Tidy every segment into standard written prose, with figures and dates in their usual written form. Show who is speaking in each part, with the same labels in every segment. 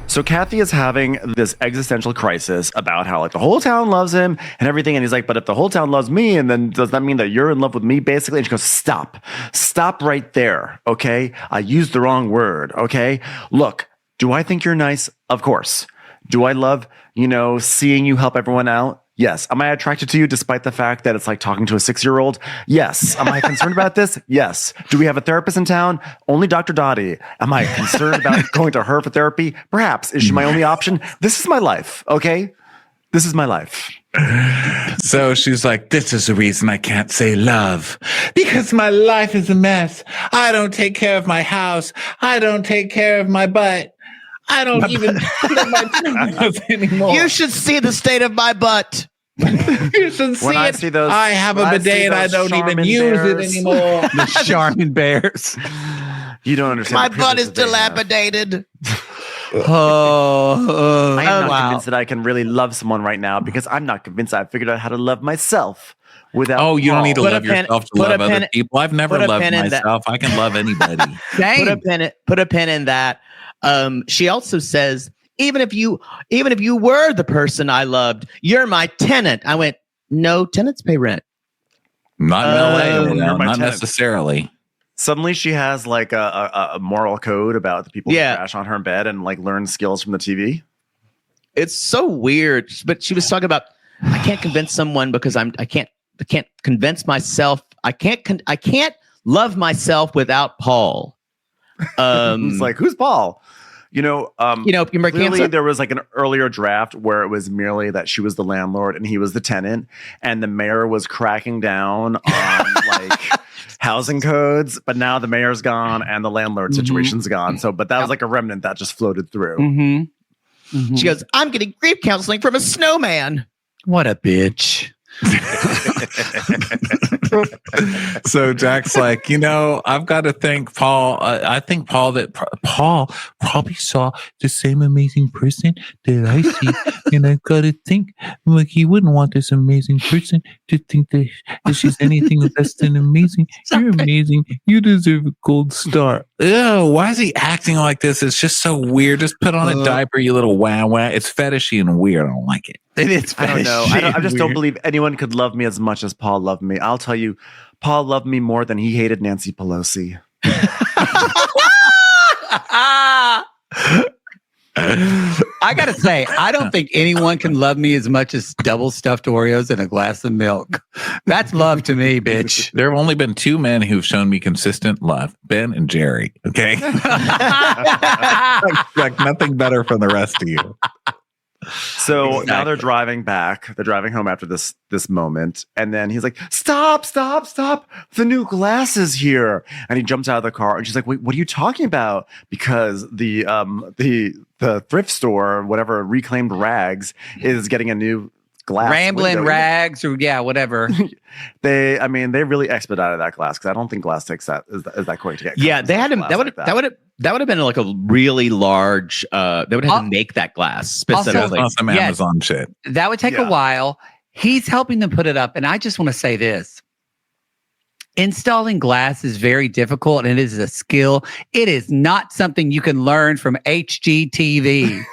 Speaker 1: So Kathy is having this existential crisis about how like the whole town loves him and everything. And he's like, but if the whole town loves me, and then does that mean that you're in love with me basically? And she goes, stop right there. Okay. I used the wrong word. Okay. Look, do I think you're nice? Of course. Do I love, seeing you help everyone out? Yes. Am I attracted to you despite the fact that it's like talking to a 6-year-old? Yes. Am I concerned about this? Yes. Do we have a therapist in town? Only Dr. Dottie. Am I concerned about going to her for therapy? Perhaps. Is she my only option? This is my life. Okay. This is my life.
Speaker 2: So she's like, this is the reason I can't say love, because my life is a mess. I don't take care of my house. I don't take care of my butt. I don't even clean my toenails anymore.
Speaker 3: You should see the state of my butt.
Speaker 2: You should see it. I have a bidet and I don't even use it anymore.
Speaker 4: The Charmin bears.
Speaker 1: You don't understand.
Speaker 3: My butt is dilapidated.
Speaker 1: I am not convinced that I can really love someone right now, because I'm not convinced I've figured out how to love myself without.
Speaker 2: Oh, you don't need to love yourself to love other people. I've never loved myself. I can love anybody.
Speaker 3: Put a pin in that. She also says, even if you were the person I loved, you're my tenant. I went, no, tenants pay rent.
Speaker 2: Not in LA, not necessarily.
Speaker 1: Suddenly she has like a moral code about the people who crash on her bed and like learn skills from the TV.
Speaker 3: It's so weird. But she was talking about, I can't convince someone because I can't convince myself. I can't love myself without Paul.
Speaker 1: It's like, who's Paul? Clearly there was like an earlier draft where it was merely that she was the landlord and he was the tenant, and the mayor was cracking down on like housing codes, but now the mayor's gone and the landlord situation's gone. So, but that was like a remnant that just floated through.
Speaker 4: Mm-hmm. Mm-hmm.
Speaker 3: She goes, I'm getting grief counseling from a snowman.
Speaker 4: What a bitch.
Speaker 2: So Jack's like, I've got to thank Paul. I think Paul probably saw the same amazing person that I see. And I've got to think, like, he wouldn't want this amazing person to think that she's anything less than amazing. You're amazing. You deserve a gold star. Ew, why is he acting like this? It's just so weird. Just put on a diaper, you little wah. It's fetishy and weird. I don't like it.
Speaker 1: I don't know. I just don't believe anyone could love me as much as Paul loved me. I'll tell you, Paul loved me more than he hated Nancy Pelosi.
Speaker 4: I gotta say, I don't think anyone can love me as much as double stuffed Oreos and a glass of milk. That's love to me, bitch.
Speaker 2: There have only been 2 men who've shown me consistent love, Ben and Jerry. Okay. like nothing better from the rest of you.
Speaker 1: So now they're driving back. They're driving home after this moment. And then he's like, stop. The new glass is here. And he jumps out of the car and she's like, wait, what are you talking about? Because the thrift store, whatever, Reclaimed Rags, is getting a new glass
Speaker 4: Rambling
Speaker 1: window.
Speaker 4: Rags or whatever.
Speaker 1: They really expedited that glass, because I don't think glass takes that is that quick to get.
Speaker 3: Yeah, they had him. That would have been like a really large. They would have to make that glass specifically.
Speaker 2: Also, some Amazon shit.
Speaker 4: That would take a while. He's helping them put it up, and I just want to say this: installing glass is very difficult, and it is a skill. It is not something you can learn from HGTV.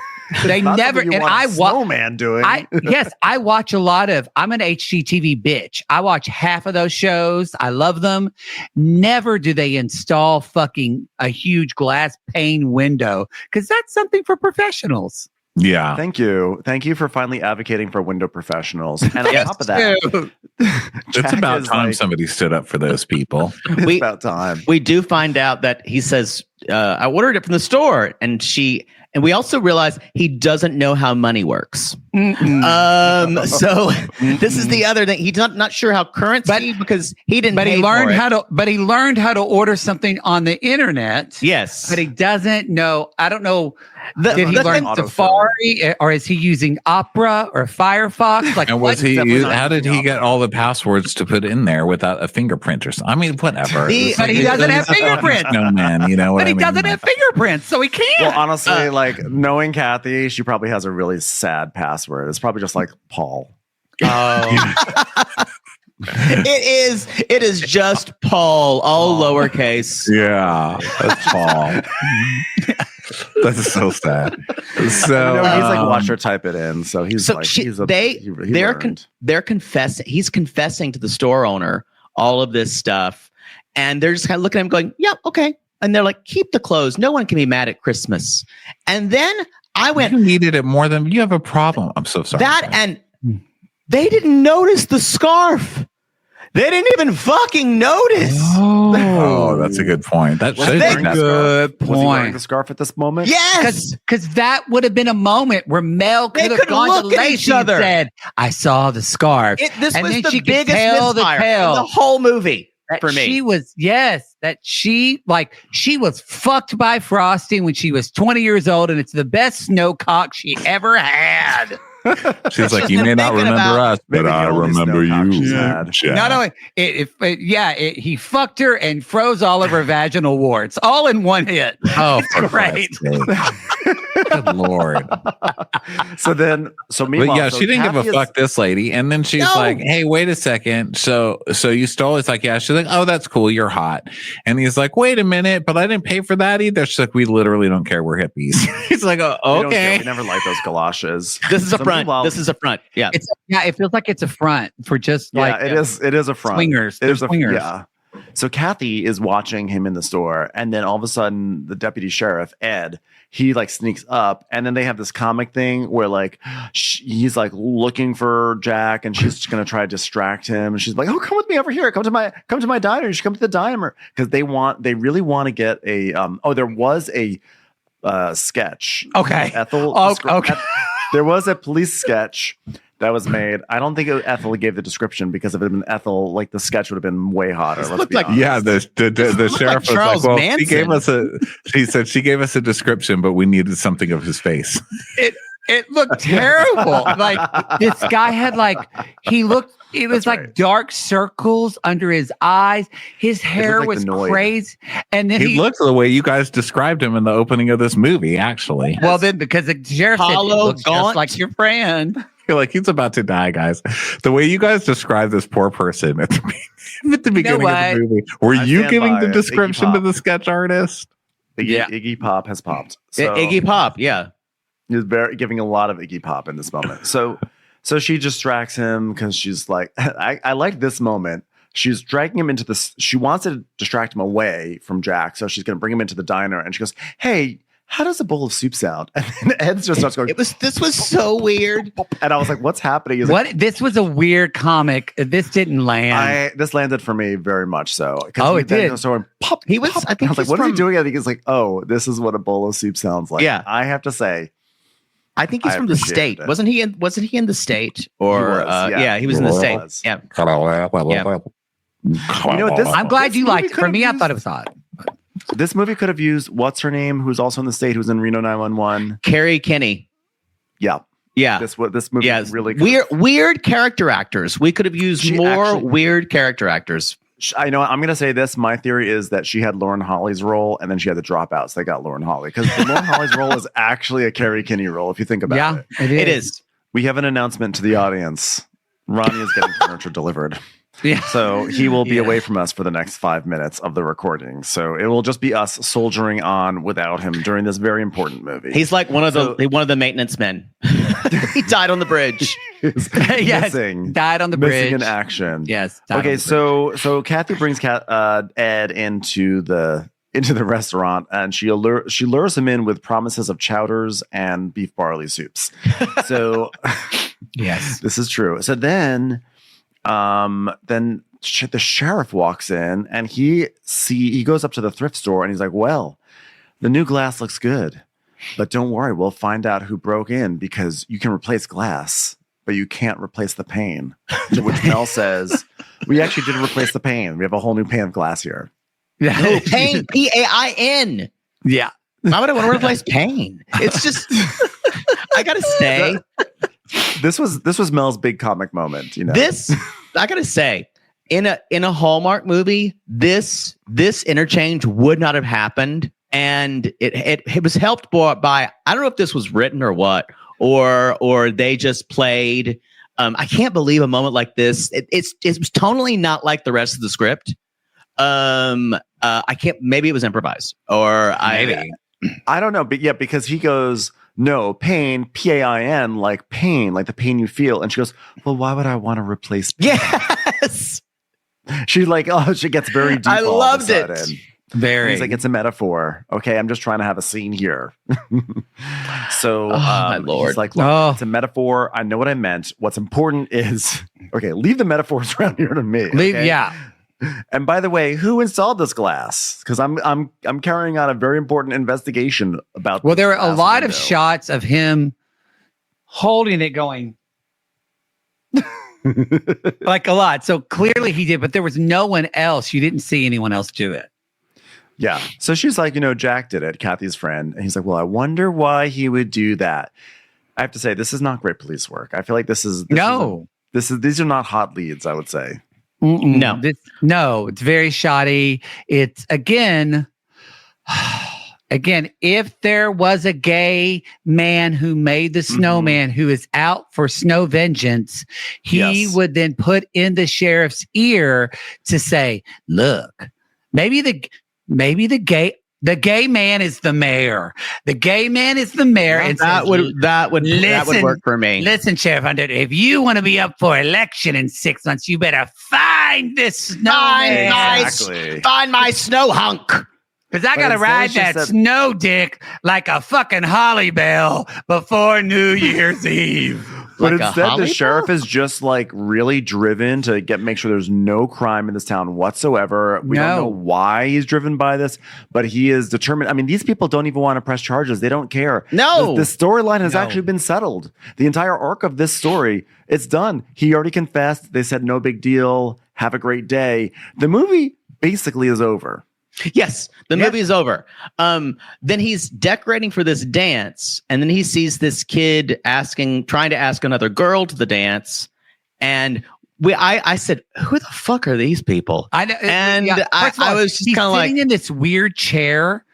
Speaker 4: They never, and I watch
Speaker 1: Snowman doing.
Speaker 4: I watch a lot of. I'm an HGTV bitch. I watch half of those shows. I love them. Never do they install fucking a huge glass pane window, because that's something for professionals.
Speaker 2: Yeah.
Speaker 1: Thank you for finally advocating for window professionals. And on top of that,
Speaker 2: it's about time somebody stood up for those people.
Speaker 1: It's about time.
Speaker 3: We do find out that he says, I ordered it from the store, and we also realize he doesn't know how money works. So this is the other thing. He's not sure how currency, because he didn't.
Speaker 4: But he learned how to. But he learned how to order something on the internet.
Speaker 3: Yes,
Speaker 4: but he doesn't know. I don't know. Did he learn Safari, or is he using Opera or Firefox? Like,
Speaker 2: and was he? How did he get all the passwords to put in there without a fingerprint or something? I mean, whatever.
Speaker 4: But he doesn't have fingerprints.
Speaker 2: No man, you know what I mean.
Speaker 4: But he doesn't have fingerprints, so he can't.
Speaker 1: Well, honestly, like knowing Kathy, she probably has a really sad password. It's probably just like Paul.
Speaker 3: It is just Paul, all lowercase.
Speaker 2: Yeah, that's Paul. That's so sad. So
Speaker 1: No, he's like watched her type it in, so he's like
Speaker 3: they're confessing. He's confessing to the store owner all of this stuff, and they're just kind of looking at him, going, "Yeah, okay." And they're like, "Keep the clothes. No one can be mad at Christmas." And then I went,
Speaker 2: "You needed it more than you have a problem." I'm so sorry.
Speaker 3: And they didn't notice the scarf. They didn't even fucking notice.
Speaker 2: Oh, that's a good point. That's a good point.
Speaker 1: Was he wearing the scarf at this moment?
Speaker 3: Yes,
Speaker 4: because that would have been a moment where Mel could have gone to Lacey and said, "I saw the scarf."
Speaker 3: This
Speaker 4: and
Speaker 3: was
Speaker 4: then
Speaker 3: the
Speaker 4: she
Speaker 3: biggest
Speaker 4: could
Speaker 3: misfire in the whole movie for me.
Speaker 4: She was she was fucked by Frosty when she was 20 years old, and it's the best snow cock she ever had.
Speaker 2: She's like, "You may not remember us, but I remember you."
Speaker 4: Not only he fucked her and froze all of her vaginal warts all in one hit.
Speaker 2: Oh,
Speaker 4: great.
Speaker 2: Good Lord.
Speaker 1: So meanwhile,
Speaker 2: but yeah, she didn't give a fuck, this lady. And then she's like, "Hey, wait a second. So you stole?" It's like, "Yeah." She's like, "Oh, that's cool. You're hot." And he's like, "Wait a minute, but I didn't pay for that either." She's like, "We literally don't care. We're hippies." He's like, "Oh, okay."
Speaker 1: We never liked those galoshes.
Speaker 3: This is a front. This is a front. Yeah.
Speaker 4: It feels like it's a front for just
Speaker 1: it is a front.
Speaker 4: Swingers. There's swingers.
Speaker 1: Yeah. So Kathy is watching him in the store, and then all of a sudden the deputy sheriff, Ed, he like sneaks up, and then they have this comic thing where like he's like looking for Jack, and she's going to try to distract him, and she's like, "Oh, come with me over here. Come to my diner. You should come to the diner," because they really want to get a there was a sketch.
Speaker 4: Okay.
Speaker 1: Ethel.
Speaker 4: Okay.
Speaker 1: There was a police sketch that was made. I don't think Ethel gave the description, because if it had been Ethel, like the sketch would have been way hotter. Let's be honest.
Speaker 2: Yeah, the sheriff was like, "Well, she said she gave us a description, but we needed something of his face."
Speaker 4: It looked terrible. Like this guy had it was like dark circles under his eyes. His hair was crazy. And then
Speaker 2: he looked the way you guys described him in the opening of this movie, actually.
Speaker 4: Well, then, because the sheriff said, "He looks just like your friend."
Speaker 2: You're like, he's about to die, guys. The way you guys described this poor person at the beginning of the movie. Were you giving the description to the sketch artist?
Speaker 1: Iggy Pop has popped. So
Speaker 3: Iggy Pop, yeah.
Speaker 1: He's giving a lot of Iggy Pop in this moment. So she distracts him because she's like, I like this moment. She's dragging him into this. She wants to distract him away from Jack. So she's going to bring him into the diner, and she goes, "Hey, how does a bowl of soup sound?" And then Ed just starts going,
Speaker 3: This was so weird.
Speaker 1: And I was like, "What's happening?" He's
Speaker 4: like, this was a weird comic. This didn't land.
Speaker 1: This landed for me very much so.
Speaker 4: Oh, it did.
Speaker 1: So pop.
Speaker 3: He was. I think
Speaker 1: I was like, "What is he doing?" I think he's like, "Oh, this is what a bowl of soup sounds like."
Speaker 3: Yeah.
Speaker 1: I have to say,
Speaker 3: I think he's from the state. Wasn't he in the state? Or he was in the state. Yeah.
Speaker 1: You know what?
Speaker 4: I'm glad you liked it. For me, I thought it was odd.
Speaker 1: This movie could have used what's her name, who's also in the state, who's in Reno 911.
Speaker 3: Carrie Kinney.
Speaker 1: Yeah.
Speaker 3: Yeah.
Speaker 1: This movie really
Speaker 3: weird character actors. We could have used weird character actors.
Speaker 1: I know. I'm going to say this. My theory is that she had Lauren Holly's role, and then she had the dropouts. They got Lauren Holly, because Lauren Holly's role is actually a Carrie Kinney role, if you think about it.
Speaker 4: Yeah, it is.
Speaker 1: We have an announcement to the audience. Ronnie is getting furniture delivered.
Speaker 4: Yeah.
Speaker 1: So he will be away from us for the next 5 minutes of the recording. So it will just be us soldiering on without him during this very important movie.
Speaker 3: He's like one of the maintenance men. He died on the bridge.
Speaker 4: Yes, died on the bridge.
Speaker 1: Missing in action.
Speaker 4: Yes.
Speaker 1: Okay, so Kathy brings Ed into the restaurant, and she lures him in with promises of chowders and beef barley soups. So
Speaker 4: yes,
Speaker 1: this is true. So then the sheriff walks in, and he goes up to the thrift store, and he's like, "Well, the new glass looks good, but don't worry, we'll find out who broke in, because you can replace glass, but you can't replace the pane." To which Mel says, "We actually did replace the pane. We have a whole new pane of glass here."
Speaker 3: No, pain, Pain.
Speaker 4: Yeah.
Speaker 3: Why would I want to replace pain? It's just, I gotta say,
Speaker 1: this was Mel's big comic moment. You know,
Speaker 3: I gotta say, in a Hallmark movie, this interchange would not have happened, and it was helped by I don't know if this was written or what, or they just played. I can't believe a moment like this. It was tonally not like the rest of the script. I can't. Maybe it was improvised, or
Speaker 4: maybe.
Speaker 1: I don't know, but yeah, because he goes, no, pain, Pain, like pain, like the pain you feel. And she goes, well, why would I want to replace pain?
Speaker 3: Yes.
Speaker 1: She gets very deep.
Speaker 3: I loved it.
Speaker 1: Very. He's like, it's a metaphor. Okay, I'm just trying to have a scene here. So,
Speaker 3: my Lord.
Speaker 1: He's like, look, it's a metaphor. I know what I meant. What's important is, okay, leave the metaphors around here to me. Okay?
Speaker 4: Yeah.
Speaker 1: And by the way, who installed this glass? Because I'm carrying out a very important investigation about.
Speaker 4: Well, there were a lot
Speaker 1: window.
Speaker 4: of shots of him holding it, going like a lot. So clearly he did, but there was no one else. You didn't see anyone else do it.
Speaker 1: Yeah. So she's like, Jack did it, Kathy's friend, and he's like, well, I wonder why he would do that. I have to say, this is not great police work. I feel like these are not hot leads, I would say.
Speaker 3: No,
Speaker 4: it's very shoddy. It's again, if there was a gay man who made the snowman who is out for snow vengeance, he would then put in the sheriff's ear to say, look, maybe the gay man is the mayor. The gay man is the mayor.
Speaker 3: And
Speaker 4: that
Speaker 3: would work for me.
Speaker 4: Listen, Sheriff Hunter, if you want to be up for election in 6 months, you better find this snowman.
Speaker 3: Find my snow hunk.
Speaker 4: Because I got to ride that snow dick like a fucking holly bell before New Year's Eve.
Speaker 1: But instead, the sheriff is just like really driven to make sure there's no crime in this town whatsoever. We don't know why he's driven by this, but he is determined. I mean, these people don't even want to press charges. They don't care.
Speaker 3: No.
Speaker 1: The storyline has actually been settled. The entire arc of this story, it's done. He already confessed. They said no big deal. Have a great day. The movie basically is over.
Speaker 3: Yes, the movie is over. Then he's decorating for this dance, and then he sees this kid trying to ask another girl to the dance, and I said, "Who the fuck are these people?"
Speaker 4: I know,
Speaker 3: and I was just kind of like,
Speaker 4: sitting in this weird chair.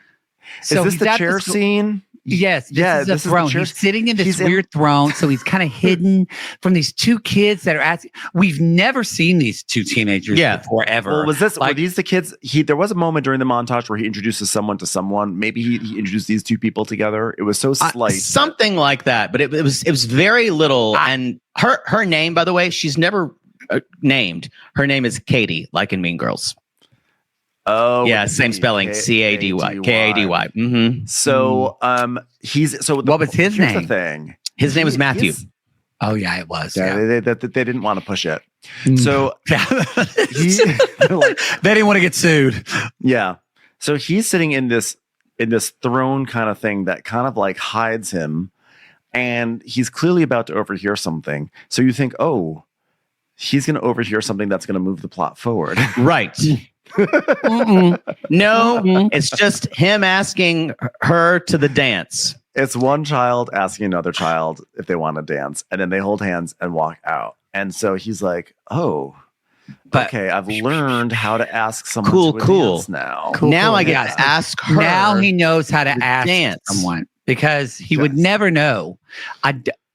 Speaker 1: So is this the chair scene?
Speaker 4: Yes, this is a throne. He's sitting in this weird throne, so he's kind of hidden from these two kids that are asking. We've never seen these two teenagers before, ever.
Speaker 1: Well, were these the kids? There was a moment during the montage where he introduces someone to someone. Maybe he introduced these two people together. It was so slight.
Speaker 3: Something like that, but it was very little. And her name, by the way, she's never named. Her name is Katie, like in Mean Girls.
Speaker 1: Oh,
Speaker 3: yeah, same spelling. Cady. Kady. Mm-hmm.
Speaker 1: So,
Speaker 4: what was his name?
Speaker 1: The thing.
Speaker 3: His name was Matthew.
Speaker 4: Oh yeah, it was.
Speaker 1: Yeah, they didn't want to push it. So
Speaker 4: they didn't want to get sued.
Speaker 1: Yeah. So he's sitting in this throne kind of thing that kind of like hides him, and he's clearly about to overhear something. So you think, oh, he's going to overhear something that's going to move the plot forward,
Speaker 3: right? No, it's just him asking her to the dance.
Speaker 1: It's one child asking another child if they want to dance, and then they hold hands and walk out. And so he's like, oh, okay, I've learned how to ask someone to dance now.
Speaker 3: Now I get to ask her.
Speaker 4: Now he knows how to ask someone, because he would never know.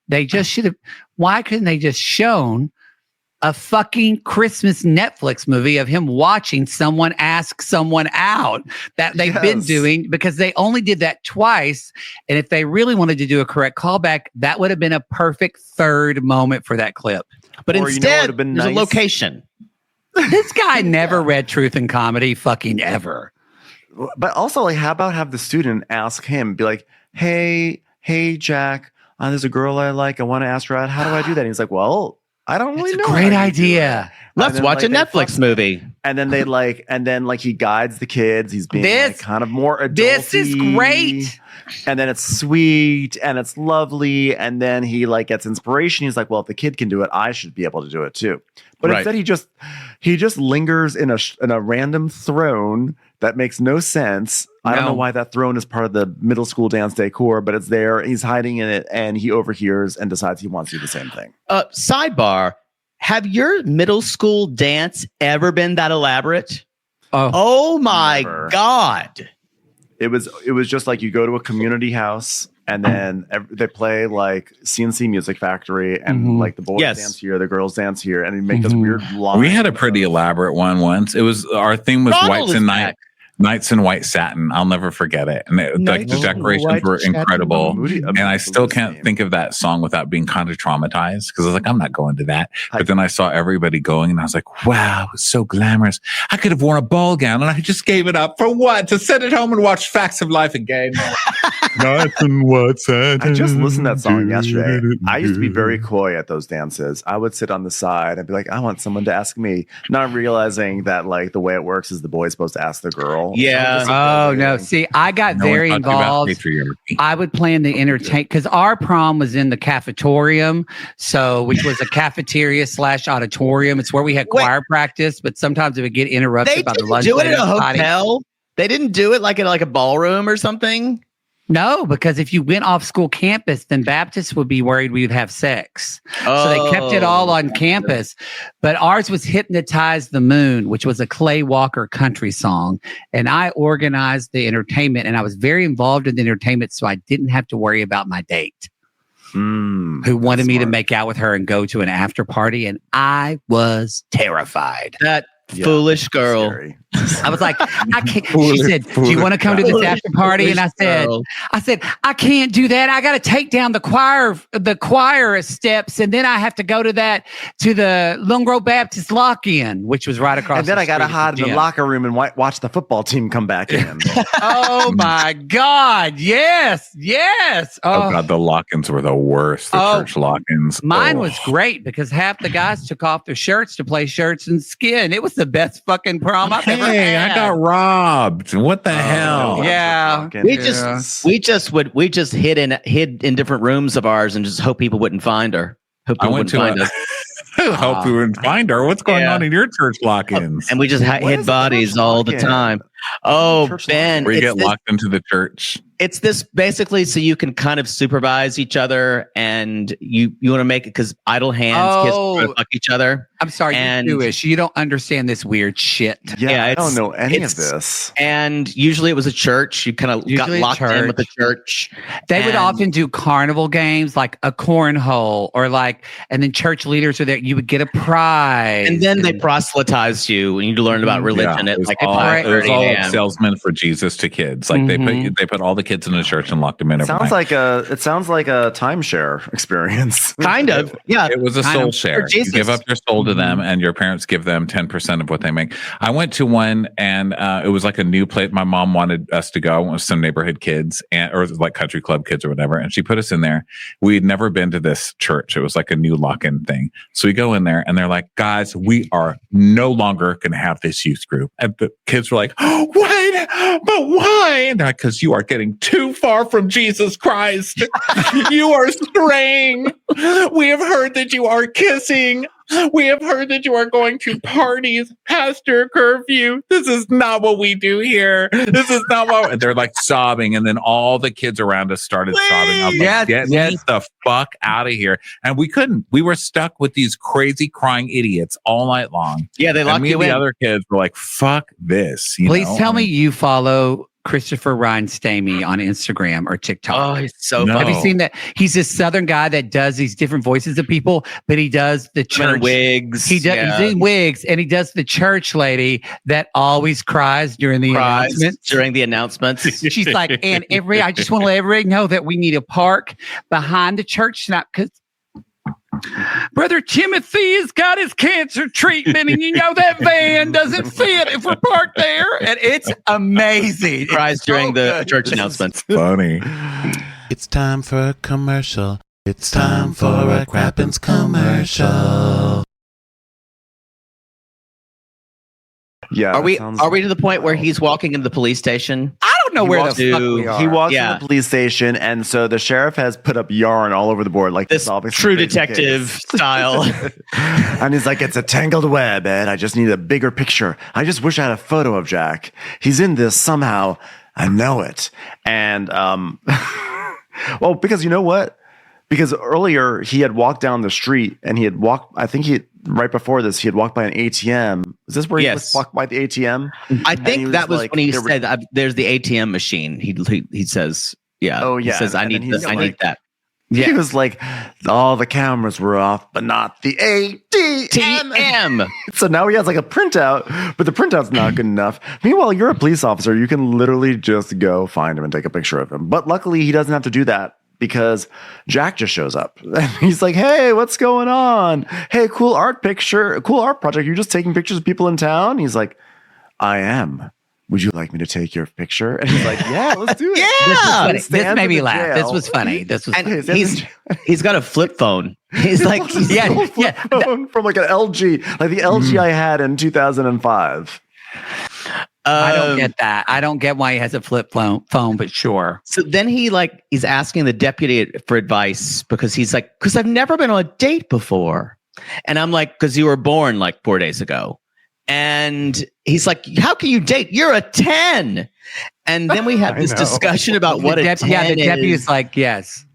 Speaker 4: They just should have. Why couldn't they just shown a fucking Christmas Netflix movie of him watching someone ask someone out that they've been doing, because they only did that twice. And if they really wanted to do a correct callback, that would have been a perfect third moment for that clip.
Speaker 3: But instead, there's a location.
Speaker 4: This guy never read Truth and Comedy, fucking ever.
Speaker 1: But also, like, how about have the student ask him, be like, hey, Jack, there's a girl I like. I want to ask her out. How do I do that? And he's like, well, I don't really know.
Speaker 4: Great idea.
Speaker 3: Let's watch a Netflix movie.
Speaker 1: And then he guides the kids. He's being kind of more adulty.
Speaker 4: This is great.
Speaker 1: And then it's sweet and it's lovely. And then he gets inspiration. He's like, well, if the kid can do it, I should be able to do it too. But instead he just lingers in a random throne that makes no sense. I don't know why that throne is part of the middle school dance decor, but it's there. He's hiding in it, and he overhears and decides he wants to do the same thing.
Speaker 3: Sidebar: have your middle school dance ever been that elaborate? Oh my God!
Speaker 1: It was just like you go to a community house, and then they play like CNC Music Factory, and like the boys dance here, the girls dance here, and they make this weird line.
Speaker 2: We had a pretty elaborate one once. Our theme was Whites and Night. Nights in White Satin. I'll never forget it. And the
Speaker 3: Nights in
Speaker 2: decorations
Speaker 3: White
Speaker 2: were
Speaker 3: Satin.
Speaker 2: incredible.
Speaker 1: Moody-
Speaker 2: And I still can't think of that song without being kind of traumatized because I was like, I'm not going to that. But then I saw everybody going and I was like, wow, it was so glamorous. I could have worn a ball gown and I just gave it up for what? To sit at home and watch Facts of Life again. Nights in White Satin.
Speaker 1: I just listened to that song yesterday. I used to be very coy at those dances. I would sit on the side and be like, I want someone to ask me, not realizing that like the way it works is the boy's supposed to ask the girl.
Speaker 3: Yeah.
Speaker 4: Oh no! See, I got
Speaker 2: No one
Speaker 4: very
Speaker 2: talked about
Speaker 4: involved.
Speaker 2: patriarchy.
Speaker 4: I would plan the entertain because our prom was in the cafetorium, so which was a cafeteria / auditorium. It's where we had choir practice, but sometimes it would get interrupted
Speaker 3: They
Speaker 4: by the
Speaker 3: didn't
Speaker 4: lunch.
Speaker 3: do it in
Speaker 4: lady
Speaker 3: a
Speaker 4: deciding-
Speaker 3: hotel. They didn't do it like in like a ballroom or something.
Speaker 4: No, because if you went off school campus, then Baptists would be worried we'd have sex. So they kept it all on campus. But ours was Hypnotize the Moon, which was a Clay Walker country song. And I organized the entertainment and I was very involved in the entertainment. So I didn't have to worry about my date who wanted me to make out with her and go to an after party. And I was terrified.
Speaker 3: That foolish girl.
Speaker 1: Scary.
Speaker 4: I was like, I can't. She said, do you want to come to this after party? And I said, I can't do that. I got to take down the choir steps. And then I have to go to the Lone Grove Baptist lock-in, which was right across
Speaker 1: And then
Speaker 4: the
Speaker 1: I got to
Speaker 4: street
Speaker 1: hide in the
Speaker 4: gym.
Speaker 1: locker room and watch the football team come back in.
Speaker 4: Oh my God. Yes. Yes.
Speaker 2: Oh God, the lock-ins were the worst. The church lock-ins.
Speaker 4: Mine was great because half the guys took off their shirts to play shirts and skin. It was the best fucking prom I've ever
Speaker 2: Hey,
Speaker 4: had.
Speaker 2: I got robbed. What the hell?
Speaker 4: Yeah.
Speaker 3: We just hid in different rooms of ours and just hope people wouldn't find her. Hope
Speaker 2: I
Speaker 3: people
Speaker 2: went
Speaker 3: wouldn't
Speaker 2: to
Speaker 3: find us.
Speaker 2: hope we would find her. What's going on in your church lock-ins?
Speaker 3: And we just
Speaker 1: What
Speaker 3: hid
Speaker 1: is a
Speaker 3: bodies
Speaker 1: church
Speaker 3: all the
Speaker 1: lock-in?
Speaker 3: time. Oh,
Speaker 1: Church
Speaker 3: Ben,
Speaker 2: Where you
Speaker 3: it's
Speaker 2: get
Speaker 3: this,
Speaker 2: locked into the church.
Speaker 3: it's this basically so you can kind of supervise each other and you want to make it because idle hands kids fuck each other.
Speaker 4: I'm sorry,
Speaker 3: And-
Speaker 4: you're Jewish. You don't understand this weird shit.
Speaker 1: Yeah, I
Speaker 3: it's-
Speaker 1: don't know any of
Speaker 3: it's-
Speaker 1: this.
Speaker 3: And usually it was a church. You kind of got
Speaker 4: Usually a
Speaker 3: locked in with the
Speaker 4: church.
Speaker 3: church.
Speaker 4: They would
Speaker 3: And-
Speaker 4: often do carnival games like a cornhole or and then church leaders are there. You would get a prize.
Speaker 3: And then they proselytized you and you learned about religion
Speaker 2: it
Speaker 3: at
Speaker 2: was
Speaker 3: like
Speaker 2: all, it was
Speaker 3: 5:30
Speaker 2: all
Speaker 3: a.m.
Speaker 2: salesmen for Jesus to kids. Like they put all the kids in the church and locked them in.
Speaker 1: It sounds like a timeshare experience.
Speaker 3: Kind of. Yeah.
Speaker 2: It was a
Speaker 4: Kind
Speaker 2: soul
Speaker 4: of.
Speaker 2: share.
Speaker 3: For
Speaker 2: You
Speaker 3: Jesus.
Speaker 2: give up your soul to them, and your parents give them 10% of what they make. I went to one, and it was like a new place. My mom wanted us to go with some neighborhood kids, or it was like country club kids or whatever, and she put us in there. We had never been to this church. It was like a new lock-in thing. So we go in there, and they're like, "Guys, we are no longer going to have this youth group." And the kids were like, "Oh, what? But why?" And they're like, "Because you are getting too far from Jesus Christ. You are straying. We have heard that you are kissing. We have heard that you are going to parties past your curfew. This is not what we do here. This is not what..." And they're like sobbing. And then all the kids around us started sobbing. I was like, "Get me the fuck out of here." And we couldn't. We were stuck with these crazy crying idiots all night long.
Speaker 3: Yeah, they
Speaker 2: And
Speaker 3: locked
Speaker 2: me
Speaker 3: you
Speaker 2: and the
Speaker 3: in.
Speaker 2: other kids were like, "Fuck this."
Speaker 4: Please
Speaker 2: know?
Speaker 4: tell
Speaker 2: I
Speaker 4: me
Speaker 2: mean,
Speaker 4: you follow Christopher Ryan Stamey on Instagram or TikTok.
Speaker 3: Oh, he's so
Speaker 2: No.
Speaker 3: funny.
Speaker 4: Have you seen that? He's this Southern guy that does these different voices of people, but he does the
Speaker 3: Men in
Speaker 4: church.
Speaker 3: wigs.
Speaker 4: He's in wigs, and he does the church lady that always cries during the
Speaker 3: Cries
Speaker 4: announcements.
Speaker 3: during the announcements.
Speaker 4: She's like, and I just want to let everybody know that we need a park behind the church tonight because Brother Timothy has got his cancer treatment, and you know that van doesn't fit if we're parked there. And it's amazing.
Speaker 3: Cries
Speaker 4: It's so
Speaker 3: during the
Speaker 4: good.
Speaker 3: church announcements.
Speaker 2: funny.
Speaker 5: It's time for a commercial. It's time for a Crappens commercial.
Speaker 1: Yeah.
Speaker 3: Are
Speaker 1: that
Speaker 3: we
Speaker 1: sounds-
Speaker 3: to the point where he's walking into the police station?
Speaker 4: I don't know
Speaker 1: He
Speaker 4: where
Speaker 1: walks
Speaker 4: the fuck we are.
Speaker 1: He walks
Speaker 3: Yeah.
Speaker 1: to the police station, and so the sheriff has put up yarn all over the board, like
Speaker 3: This
Speaker 1: solving some
Speaker 3: true
Speaker 1: crazy
Speaker 3: detective
Speaker 1: case.
Speaker 3: style.
Speaker 1: And he's like, "It's a tangled web, Ed. I just need a bigger picture. I just wish I had a photo of Jack. He's in this somehow. I know it." And well, because you know what? Because earlier he had walked down the street and he had walked. I think right before this he had walked by an ATM. Is this where he
Speaker 3: Yes.
Speaker 1: walked by the ATM?
Speaker 3: I
Speaker 1: he
Speaker 3: think
Speaker 1: was
Speaker 3: that was
Speaker 1: like,
Speaker 3: when he
Speaker 1: there were-
Speaker 3: said, "There's the ATM machine." He says, "Yeah."
Speaker 1: Oh,
Speaker 3: He
Speaker 1: yeah.
Speaker 3: says, "I
Speaker 1: And then
Speaker 3: need
Speaker 1: he's
Speaker 3: this. I
Speaker 1: like-
Speaker 3: need that."
Speaker 1: He was like, all the cameras were off, but not the ATM.
Speaker 3: TM.
Speaker 1: So now he has like a printout, but the printout's not good enough. Meanwhile, you're a police officer. You can literally just go find him and take a picture of him. But luckily, he doesn't have to do that because Jack just shows up. He's like, hey, what's going on? Hey, cool art project. You're just taking pictures of people in town? He's like, I am. Would you like me to take your picture? And he's like, yeah, let's do it.
Speaker 3: Yeah.
Speaker 4: This made me laugh. This was funny.
Speaker 3: And he's got a flip phone. He's like,
Speaker 1: phone from like an LG, like the LG I had in 2005.
Speaker 4: I don't get that. I don't get why he has a flip phone, but sure.
Speaker 3: So then he's asking the deputy for advice because he's like, because I've never been on a date before. And I'm like, because you were born like 4 days ago. And he's like, how can you date? You're a 10. And then we have this discussion about what a 10 is.
Speaker 4: Yeah, the deputy's like, yes.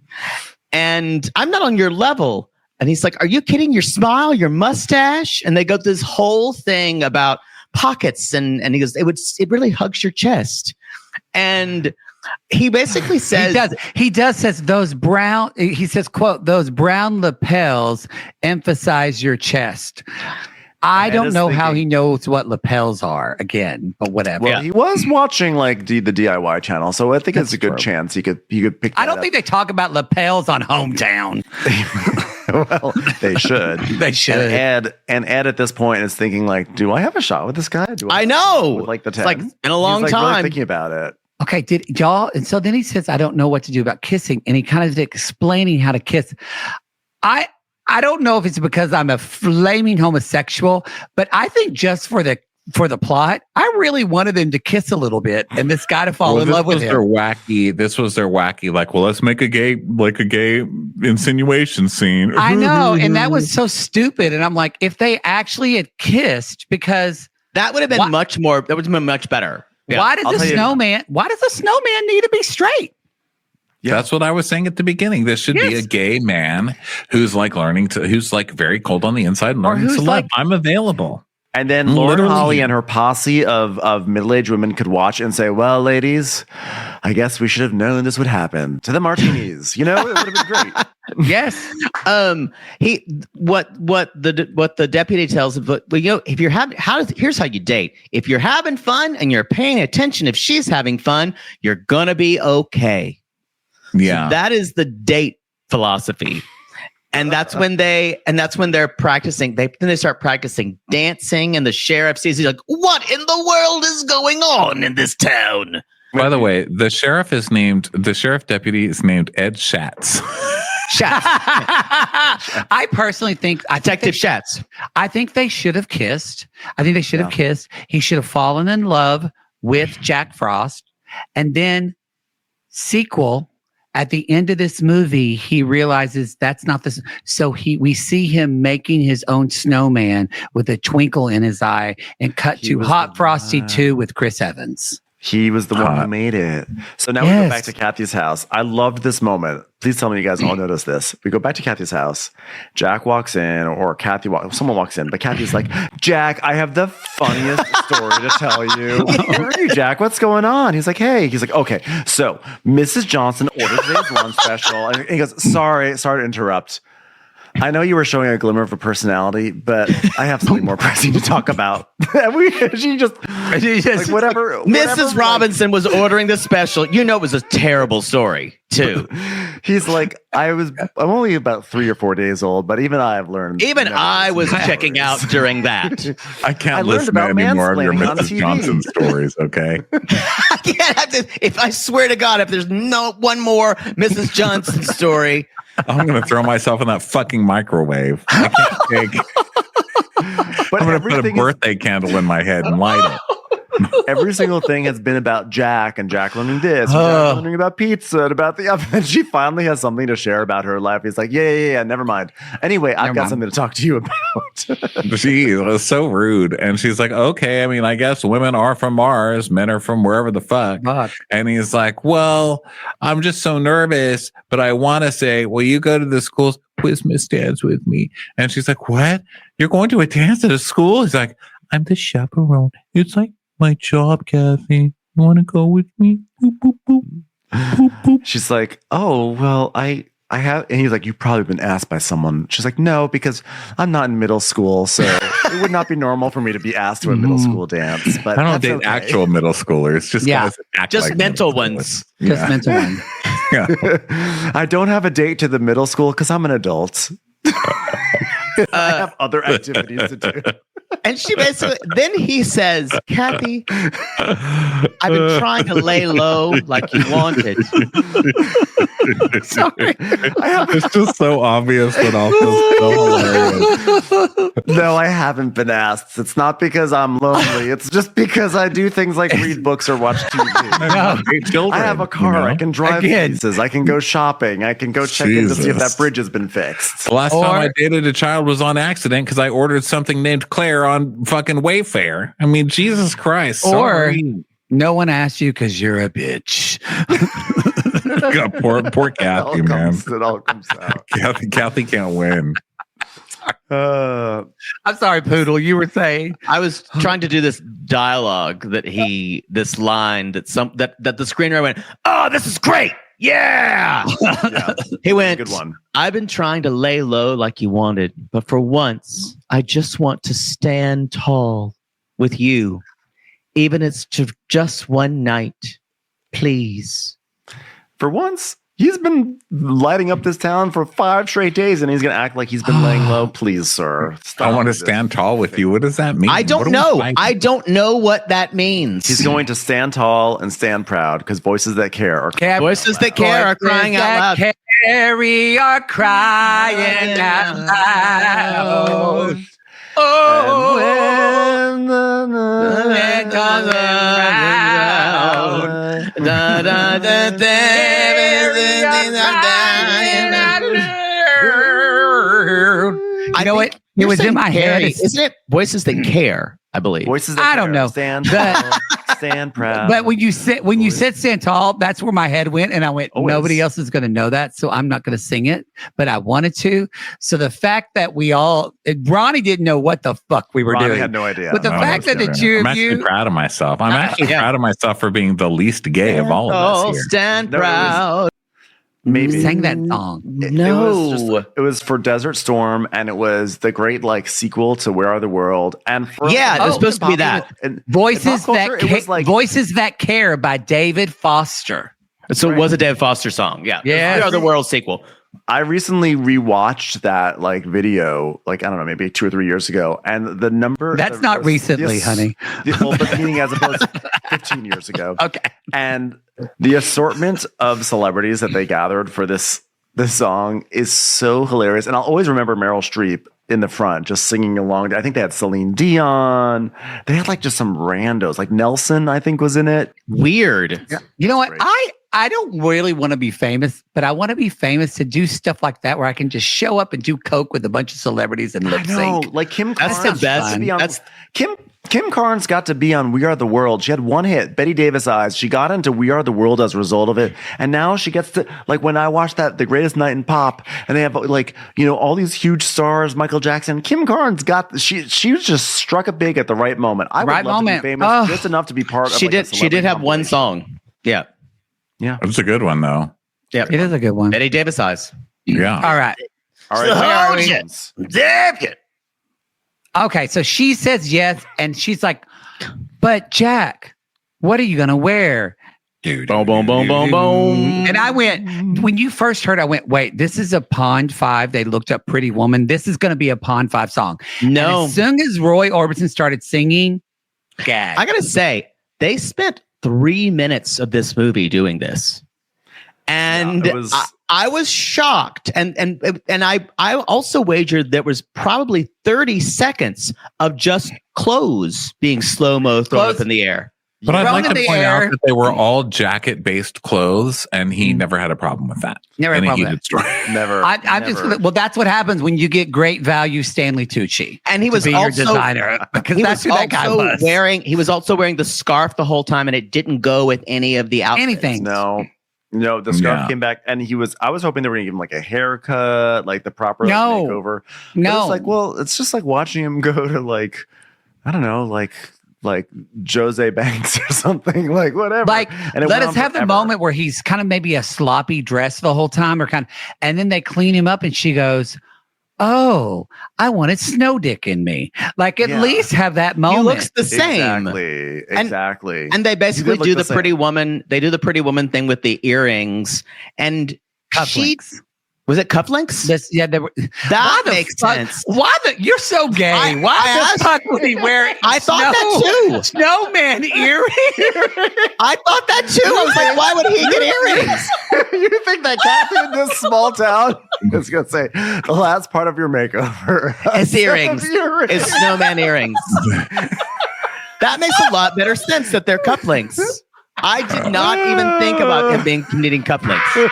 Speaker 3: And I'm not on your level. And he's like, are you kidding? Your smile, your mustache? And they go through this whole thing about pockets. And he goes, it really hugs your chest. And he basically says
Speaker 4: he says those brown, he says, quote, those brown lapels emphasize your chest. I don't know how he knows what lapels are again, but whatever.
Speaker 1: Well, he was watching like the DIY channel, so I think it's a good chance he could pick that
Speaker 4: I don't think they talk about lapels on Hometown.
Speaker 1: Well, they should.
Speaker 4: They should.
Speaker 1: And Ed at this point is thinking like, do I have a shot with this guy?
Speaker 3: I know.
Speaker 1: With like the 10?
Speaker 3: It's like in a long time.
Speaker 1: Really thinking about it.
Speaker 4: Okay, did y'all? And so then he says, I don't know what to do about kissing. And he kind of is explaining how to kiss. I don't know if it's because I'm a flaming homosexual, but I think just for the plot, I really wanted them to kiss a little bit and this guy to fall in love with him.
Speaker 2: This was their wacky, like, well, let's make a gay insinuation scene.
Speaker 4: I know, and that was so stupid. And I'm like, if they actually had kissed, because
Speaker 3: that would have been much more. That would have been much better. Yeah.
Speaker 4: Why does the snowman need to be straight?
Speaker 2: Yeah. That's what I was saying at the beginning. This should be a gay man who's like who's like very cold on the inside and learning to love. I'm available.
Speaker 1: And then Lauren Holly and her posse of middle-aged women could watch and say, well, ladies, I guess we should have known this would happen to the martinis. You know, it would have been great.
Speaker 4: Yes.
Speaker 3: What the deputy tells him, but you know, if you're having, here's how you date. If you're having fun and you're paying attention, if she's having fun, you're gonna be okay.
Speaker 2: Yeah.
Speaker 3: So that is the date philosophy. And that's when they're practicing. Then they start practicing dancing, and the sheriff sees. He's like, "What in the world is going on in this town?"
Speaker 2: By the way, the sheriff deputy is named Ed Schatz.
Speaker 3: Schatz.
Speaker 4: I personally think
Speaker 3: Detective Schatz.
Speaker 4: I think they should have kissed. I think they should have kissed. He should have fallen in love with Jack Frost, and then sequel. At the end of this movie, he realizes that's not this. So we see him making his own snowman with a twinkle in his eye, and cut to Hot Frosty 2 with Chris Evans.
Speaker 1: He was the one who made it. So now we go back to Kathy's house. I loved this moment. Please tell me you guys all notice this. We go back to Kathy's house. Jack walks in, or someone walks in, but Kathy's like, Jack, I have the funniest story to tell you. Where are you, Jack? What's going on? He's like, hey. He's like, okay. So Mrs. Johnson ordered today's lunch special. And he goes, sorry to interrupt. I know you were showing a glimmer of a personality, but I have something more pressing to talk about. she just like whatever.
Speaker 3: Mrs. Robinson was ordering the special. You know, it was a terrible story too.
Speaker 1: He's like, I'm only about 3 or 4 days old, but even I have learned.
Speaker 3: Even I was checking out during that.
Speaker 2: I can't listen to any more of your Mrs. Johnson stories. Okay.
Speaker 3: I can't have to. If I swear to God, if there's no one more Mrs. Johnson story.
Speaker 2: I'm going to throw myself in that fucking microwave. I can't take. I'm going to put a birthday candle in my head and light it.
Speaker 1: Every single thing has been about Jack and Jack learning this, and Jack learning about pizza and about the oven. And she finally has something to share about her life. He's like, yeah, never mind. Anyway, I've got something to talk to you about.
Speaker 2: She was so rude. And she's like, okay, I mean, I guess women are from Mars, men are from wherever the fuck. And he's like, well, I'm just so nervous, but I want to say, will you go to the schools? Christmas dance with me. And she's like, what? You're going to a dance at a school? He's like, I'm the chaperone. It's like my job, Kathy. You want to go with me? Boop, boop, boop. Boop, boop.
Speaker 1: She's like, oh, well, I I have, and he's like, you've probably been asked by someone. She's like, no, because I'm not in middle school, so it would not be normal for me to be asked to a middle school dance. But
Speaker 2: I don't
Speaker 1: that's
Speaker 2: date
Speaker 1: okay.
Speaker 2: actual middle schoolers, just guys that act
Speaker 3: Just
Speaker 2: like
Speaker 3: mental
Speaker 2: middle
Speaker 3: ones.
Speaker 2: schoolers.
Speaker 4: Just mental one.
Speaker 2: Yeah.
Speaker 1: I don't have a date to the middle school because I'm an adult. I have other activities to do.
Speaker 3: And she basically, then he says, Kathy, I've been trying to lay low like you wanted.
Speaker 4: Sorry.
Speaker 2: It's just so obvious, but also so hilarious.
Speaker 1: No, I haven't been asked. It's not because I'm lonely. It's just because I do things like read books or watch TV.
Speaker 2: Great children,
Speaker 1: I have a car.
Speaker 2: you know?
Speaker 1: I can drive
Speaker 4: Again.
Speaker 1: places. I can go shopping. I can go check in to see if that bridge has been fixed.
Speaker 2: The last time I dated a child was on accident because I ordered something named Claire on fucking Wayfair. I mean, Jesus Christ.
Speaker 4: Or
Speaker 2: Sorry.
Speaker 4: no one asked you because you're a bitch.
Speaker 2: God, poor Kathy, man.
Speaker 1: It all comes out.
Speaker 2: Kathy can't win.
Speaker 4: I'm sorry, Poodle. You were saying.
Speaker 3: I was trying to do this dialogue this line that the screenwriter went, oh, this is great. Yeah.
Speaker 1: Yeah,
Speaker 3: He went,
Speaker 1: good one.
Speaker 3: I've been trying to lay low like you wanted, but for once, I just want to stand tall with you, even if it's just one night. Please.
Speaker 1: For once, he's been lighting up this town for 5 straight days, and he's going to act like he's been laying low. Please, sir. Stop
Speaker 2: I want to
Speaker 1: this.
Speaker 2: stand tall with you. What does that mean?
Speaker 3: I
Speaker 2: What
Speaker 3: don't
Speaker 2: are we
Speaker 3: know.
Speaker 2: fighting?
Speaker 3: I don't know what that means.
Speaker 1: He's going to stand tall and stand proud because voices that care are
Speaker 3: Voices that care are crying out loud.
Speaker 4: Carry are crying out loud. Oh,
Speaker 1: and when the
Speaker 4: when comes around.
Speaker 3: Da, da, da, da, everything I'm dying out.
Speaker 4: You know what? It was in my head.
Speaker 3: Isn't it? Voices that care, I believe.
Speaker 1: voices that
Speaker 4: I don't
Speaker 1: care.
Speaker 4: know.
Speaker 1: Stand
Speaker 4: But-
Speaker 1: tall, stand proud.
Speaker 4: But when you said Santal, that's where my head went, and I went,
Speaker 1: Always.
Speaker 4: nobody else is going to know that, so I'm not going to sing it. But I wanted to. So the fact that Ronnie didn't know what the fuck we were
Speaker 1: Ronnie
Speaker 4: doing.
Speaker 1: had no idea.
Speaker 4: But the
Speaker 2: No,
Speaker 4: fact that the
Speaker 2: I'm
Speaker 4: two of
Speaker 2: actually
Speaker 4: you,
Speaker 2: proud of myself. I'm actually
Speaker 3: yeah.
Speaker 2: proud of myself for being the least gay of all of
Speaker 3: Oh,
Speaker 2: us here.
Speaker 3: stand
Speaker 1: No, it was-
Speaker 3: proud.
Speaker 1: maybe
Speaker 4: sang that song.
Speaker 1: It was for Desert Storm, and it was the great like sequel to Where Are the World, and for
Speaker 3: Yeah, it was supposed to be that.
Speaker 1: And
Speaker 4: Voices
Speaker 1: pop
Speaker 4: that
Speaker 1: culture, it was like
Speaker 4: Voices That Care by David Foster.
Speaker 3: So it was a Dave Foster song. Yeah.
Speaker 4: Yeah.
Speaker 3: We Are the World sequel.
Speaker 1: I recently rewatched that like video, like I don't know, maybe 2 or 3 years ago, and the number
Speaker 4: That's not recently, honey.
Speaker 1: Well, but meaning as opposed to 15 years ago.
Speaker 4: Okay.
Speaker 1: And the assortment of celebrities that they gathered for this song is so hilarious, and I'll always remember Meryl Streep in the front just singing along. I think they had Celine Dion. They had like just some randos, like Nelson, I think was in it.
Speaker 3: Weird.
Speaker 4: You know what?
Speaker 1: Great.
Speaker 4: I don't really want to be famous, but I want to be famous to do stuff like that where I can just show up and do coke with a bunch of celebrities and lip
Speaker 1: I know,
Speaker 4: sync.
Speaker 1: like Kim
Speaker 3: That's
Speaker 1: Carnes
Speaker 3: the best.
Speaker 1: got to be on-
Speaker 3: That's-
Speaker 1: Kim Carnes got to be on We Are the World. She had one hit, Betty Davis Eyes. She got into We Are the World as a result of it. And now she gets to, like, when I watched that, The Greatest Night in Pop, and they have, like, you know, all these huge stars, Michael Jackson. Kim Carnes she was just struck a big at the right moment. I would
Speaker 4: Right
Speaker 1: love
Speaker 4: moment.
Speaker 1: to be famous
Speaker 4: Oh.
Speaker 1: just enough to be part of
Speaker 3: She
Speaker 1: like, a
Speaker 3: did
Speaker 1: celebrity
Speaker 3: have one
Speaker 1: compilation.
Speaker 3: song. Yeah.
Speaker 1: Yeah.
Speaker 2: It was a good one, though.
Speaker 3: Yeah.
Speaker 4: It is a good one.
Speaker 3: Betty Davis Eyes.
Speaker 2: Yeah.
Speaker 4: All right.
Speaker 1: All
Speaker 3: So
Speaker 1: right.
Speaker 3: hold
Speaker 1: where are
Speaker 3: it.
Speaker 1: we?
Speaker 3: Damn.
Speaker 4: Okay, so she says yes, and she's like, but Jack, what are you going to wear?
Speaker 2: Dude.
Speaker 3: Boom, boom, boom, boom, boom.
Speaker 4: And I went, when you first heard, I went, wait, this is a Pond 5. They looked up Pretty Woman. This is going to be a Pond 5 song.
Speaker 3: No.
Speaker 4: And as soon as Roy Orbison started singing, gag.
Speaker 3: I gotta say, they spent 3 minutes of this movie doing this, and
Speaker 1: Yeah, it was-
Speaker 3: I was shocked. And I also wagered there was probably 30 seconds of just clothes being slow mo thrown
Speaker 4: Clothes-
Speaker 3: up in the air.
Speaker 2: But I'd
Speaker 4: Thrown
Speaker 2: like
Speaker 4: in
Speaker 2: to
Speaker 4: the
Speaker 2: point
Speaker 4: air.
Speaker 2: out that they were all jacket-based clothes, and he never had a problem with that.
Speaker 4: Never had a
Speaker 2: In
Speaker 4: problem with
Speaker 2: heated story.
Speaker 1: Never.
Speaker 4: I'm just
Speaker 1: never.
Speaker 4: well, that's what happens when you get great value Stanley Tucci.
Speaker 3: And he
Speaker 4: to
Speaker 3: was
Speaker 4: be your
Speaker 3: also
Speaker 4: designer because
Speaker 3: he
Speaker 4: that's
Speaker 3: was
Speaker 4: who that guy
Speaker 3: also
Speaker 4: was.
Speaker 3: He was also wearing the scarf the whole time, and it didn't go with any of the outfits.
Speaker 4: Anything.
Speaker 1: No, the scarf
Speaker 2: Yeah.
Speaker 1: came back, and I was hoping they were gonna give him like a haircut, like the proper like,
Speaker 4: No.
Speaker 1: makeover. But
Speaker 4: No.
Speaker 1: it's like, well, it's just like watching him go to like, I don't know, like like Jose Banks or something, like whatever.
Speaker 4: Like,
Speaker 1: and it
Speaker 4: let
Speaker 1: went
Speaker 4: us
Speaker 1: on
Speaker 4: have the
Speaker 1: forever.
Speaker 4: moment where he's kind of maybe a sloppy dress the whole time, and then they clean him up, and she goes, "Oh, I wanted snow dick in me." Like, at
Speaker 1: Yeah.
Speaker 4: least have that
Speaker 3: He
Speaker 4: moment.
Speaker 3: looks the same.
Speaker 1: Exactly.
Speaker 3: And they basically
Speaker 1: look
Speaker 3: do
Speaker 1: the
Speaker 3: the pretty woman. They do the pretty woman thing with the earrings. And
Speaker 4: Cufflinks.
Speaker 3: was it cufflinks?
Speaker 4: They were.
Speaker 3: That
Speaker 4: Why the
Speaker 3: makes
Speaker 4: fuck-
Speaker 3: sense.
Speaker 4: Why you're so gay?
Speaker 3: I
Speaker 4: Why the
Speaker 3: asked-
Speaker 4: fuck would he wear?
Speaker 3: I thought that too.
Speaker 4: Snowman earrings.
Speaker 3: I thought that too. I was like, why would he get earrings?
Speaker 1: You think that Kathy in this small town is going to say the last part of your makeover
Speaker 3: It's earrings. It's snowman earrings. That makes a lot better sense that they're cufflinks. I did not even think about him needing cufflinks.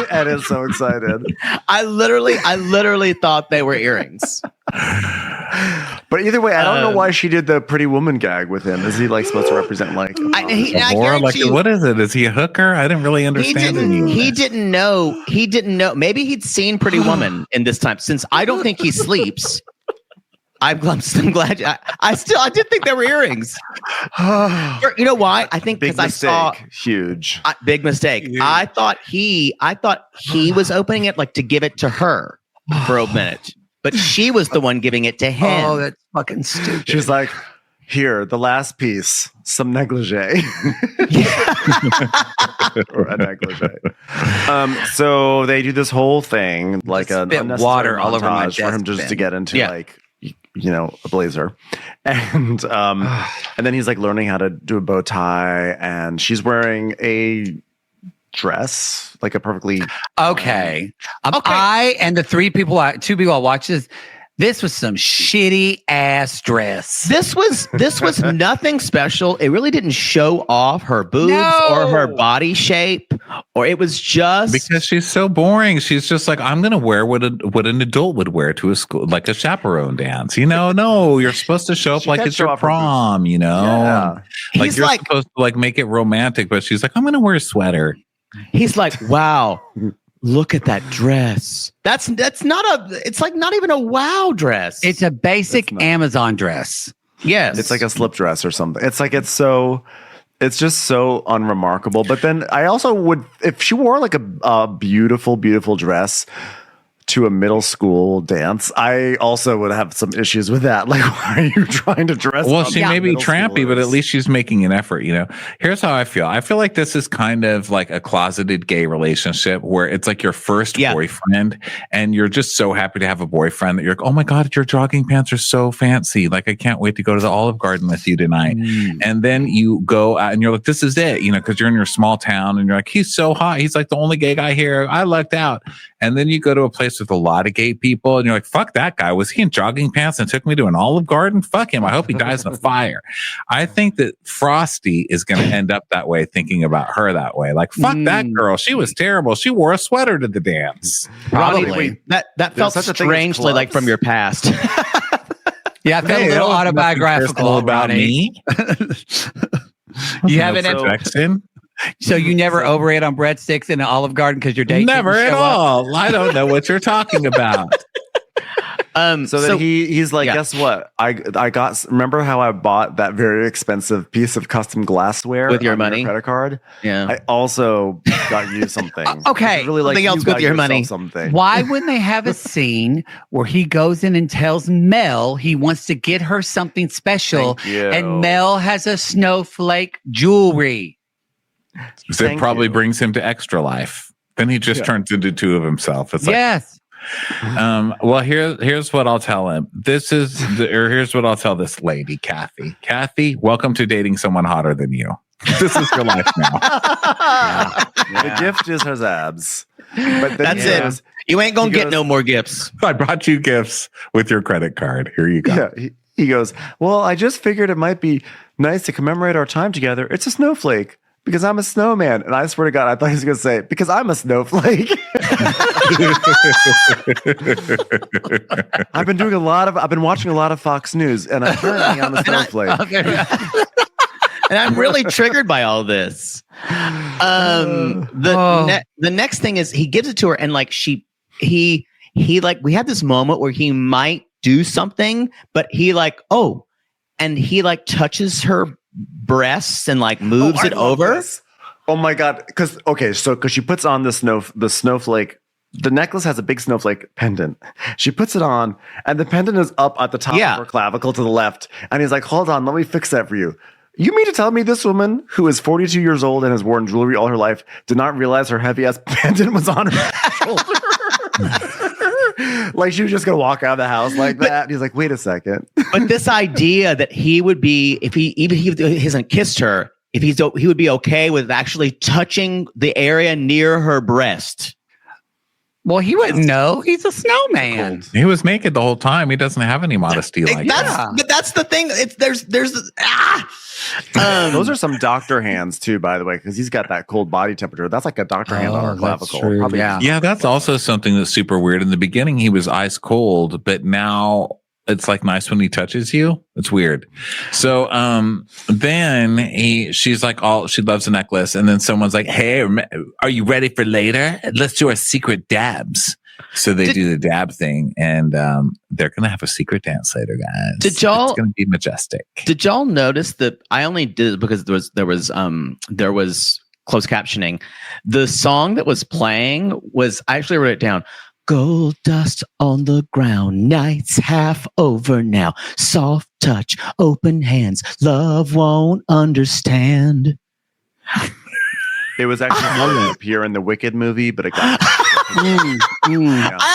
Speaker 1: Ed is so excited.
Speaker 3: I literally thought they were earrings.
Speaker 1: But either way, I don't know why she did the pretty woman gag with him. Is he like supposed to represent like
Speaker 3: I
Speaker 2: Or like,
Speaker 3: guarantee you,
Speaker 2: what is it? Is he a hooker? I didn't really understand any of
Speaker 3: he
Speaker 2: it.
Speaker 3: didn't know. He didn't know. Maybe he'd seen Pretty Woman in this time. Since I don't think he sleeps. I'm glad. I did think they were earrings. You know why? I think
Speaker 1: big
Speaker 3: because I
Speaker 1: mistake.
Speaker 3: saw
Speaker 1: Huge.
Speaker 3: big mistake.
Speaker 2: Huge.
Speaker 3: I thought he was opening it like to give it to her for a minute, but she was the one giving it to him.
Speaker 4: Oh, that's fucking stupid.
Speaker 1: She's like, here, the last piece, some negligee. Or a negligee. So they do this whole thing, like
Speaker 4: Just
Speaker 1: an
Speaker 4: spit
Speaker 1: unnecessary
Speaker 4: water all over my
Speaker 1: montage for him
Speaker 4: desk
Speaker 1: just to
Speaker 4: bin.
Speaker 1: get into
Speaker 3: Yeah.
Speaker 1: like, a blazer. And then he's like learning how to do a bow tie, and she's wearing a dress, like a perfectly
Speaker 4: Okay.
Speaker 3: Okay.
Speaker 4: I and the two people I watched this was some shitty ass dress.
Speaker 3: This was nothing special. It really didn't show off her boobs or her body shape, or it was just
Speaker 2: Because she's so boring. She's just like, I'm gonna wear what an adult would wear to a school, like a chaperone dance. No, you're supposed to show up
Speaker 1: She
Speaker 2: like
Speaker 1: can't
Speaker 2: it's
Speaker 1: show
Speaker 2: your
Speaker 1: off her boobs.
Speaker 2: prom,
Speaker 1: Yeah.
Speaker 2: Like
Speaker 3: He's
Speaker 2: you're
Speaker 3: like-
Speaker 2: supposed to like make it romantic, but she's like, I'm gonna wear a sweater.
Speaker 3: he's like, wow, look at that dress. It's like not even a wow dress.
Speaker 4: It's a basic
Speaker 1: It's not.
Speaker 4: Amazon dress.
Speaker 3: yes.
Speaker 1: It's like a slip dress or something. It's like it's just so unremarkable. But then I also would, if she wore like a beautiful, beautiful dress to a middle school dance, I also would have some issues with that. Like, why are you trying to dress
Speaker 2: Well,
Speaker 1: up
Speaker 2: she
Speaker 1: like
Speaker 2: may be
Speaker 1: middle
Speaker 2: trampy, but
Speaker 1: schoolers?
Speaker 2: at least she's making an effort, Here's how I feel. I feel like this is kind of like a closeted gay relationship where it's like your first boyfriend and you're just so happy to have a boyfriend that you're like, oh my God, your jogging pants are so fancy. Like, I can't wait to go to the Olive Garden with you tonight. And then you go out and you're like, this is it, because you're in your small town and you're like, he's so hot. He's like the only gay guy here. I lucked out. And then you go to a place with a lot of gay people and you're like, fuck that guy. Was he in jogging pants and took me to an Olive Garden? Fuck him. I hope he dies in a fire. I think that Frosty is going to end up that way, thinking about her that way. Like, fuck that girl. She was terrible. She wore a sweater to the dance.
Speaker 3: probably that felt
Speaker 1: such a thing as
Speaker 3: strangely like
Speaker 1: clubs?
Speaker 3: from your past.
Speaker 4: Yeah, I felt a
Speaker 2: Hey,
Speaker 4: little
Speaker 2: that was nothing
Speaker 4: autobiographical
Speaker 2: personal about
Speaker 4: Ronnie.
Speaker 2: me.
Speaker 4: You haven't
Speaker 1: So-
Speaker 2: Jackson?
Speaker 4: so you never overate on breadsticks in an Olive Garden because your date
Speaker 2: Never
Speaker 4: didn't
Speaker 2: at
Speaker 4: show up?
Speaker 2: all. I don't know what you're talking about.
Speaker 1: So then he's like, guess what? I got. Remember how I bought that very expensive piece of custom glassware
Speaker 3: With your
Speaker 1: on
Speaker 3: money?
Speaker 1: credit card?
Speaker 3: yeah.
Speaker 1: I also got you something.
Speaker 4: Okay,
Speaker 1: It's really like
Speaker 3: something
Speaker 1: you
Speaker 3: else with
Speaker 1: got
Speaker 3: your
Speaker 1: yourself
Speaker 3: money.
Speaker 1: Something.
Speaker 4: Why wouldn't they have a scene where he goes in and tells Mel he wants to get her something special,
Speaker 1: Thank you.
Speaker 4: and Mel has a snowflake jewelry?
Speaker 2: It
Speaker 1: Thank
Speaker 2: probably
Speaker 1: you.
Speaker 2: brings him to extra life. Then he just turns into two of himself. It's like,
Speaker 4: Yes.
Speaker 2: well, here's what I'll tell him. Here's what I'll tell this lady, Kathy. Kathy, welcome to dating someone hotter than you. This is your life now.
Speaker 1: The gift is her abs. But then
Speaker 3: That's
Speaker 1: he
Speaker 3: it.
Speaker 1: goes-
Speaker 3: You ain't gonna
Speaker 1: He
Speaker 3: get
Speaker 1: goes-
Speaker 3: no more gifts.
Speaker 2: I brought you gifts with your credit card. Here you go.
Speaker 1: Yeah, he goes, well, I just figured it might be nice to commemorate our time together. It's a snowflake because I'm a snowman. And I swear to God, I thought he was going to say, because I'm a snowflake. I've been watching a lot of Fox News, and apparently I'm a snowflake.
Speaker 3: And I'm really triggered by all this. The next thing is he gives it to her, and like he like we had this moment where he might do something, but he like, oh, and he like touches her breasts and like moves it over.
Speaker 1: This. Oh my God. Because she puts on the snowflake. The necklace has a big snowflake pendant. She puts it on, and the pendant is up at the top of her clavicle to the left. And he's like, hold on, let me fix that for you. You mean to tell me this woman, who is 42 years old and has worn jewelry all her life, did not realize her heavy-ass pendant was on her shoulder? Like she was just going to walk out of the house like that. And he's like, wait a second.
Speaker 3: But this idea that he would be, if he hasn't kissed her, he would be okay with actually touching the area near her breast.
Speaker 4: Well, he wouldn't know. He's a snowman.
Speaker 2: He was naked the whole time. He doesn't have any modesty like that.
Speaker 3: But that's the thing.
Speaker 1: Those are some doctor hands too, by the way, because he's got that cold body temperature. That's like a doctor hand on her clavicle.
Speaker 4: True.
Speaker 2: Yeah, that's also something that's super weird. In the beginning, he was ice cold, but now it's like nice when he touches you. It's weird. So then she's like, she loves the necklace, and then someone's like, hey, are you ready for later? Let's do our secret dabs. So they do the dab thing, and they're gonna have a secret dance later, guys. It's gonna be majestic.
Speaker 3: Did y'all notice that? I only did it because there was closed captioning. The song that was playing was, I actually wrote it down. Gold dust on the ground, night's half over now. Soft touch, open hands, love won't understand.
Speaker 1: It was actually going to appear in the Wicked movie, but it got.
Speaker 3: I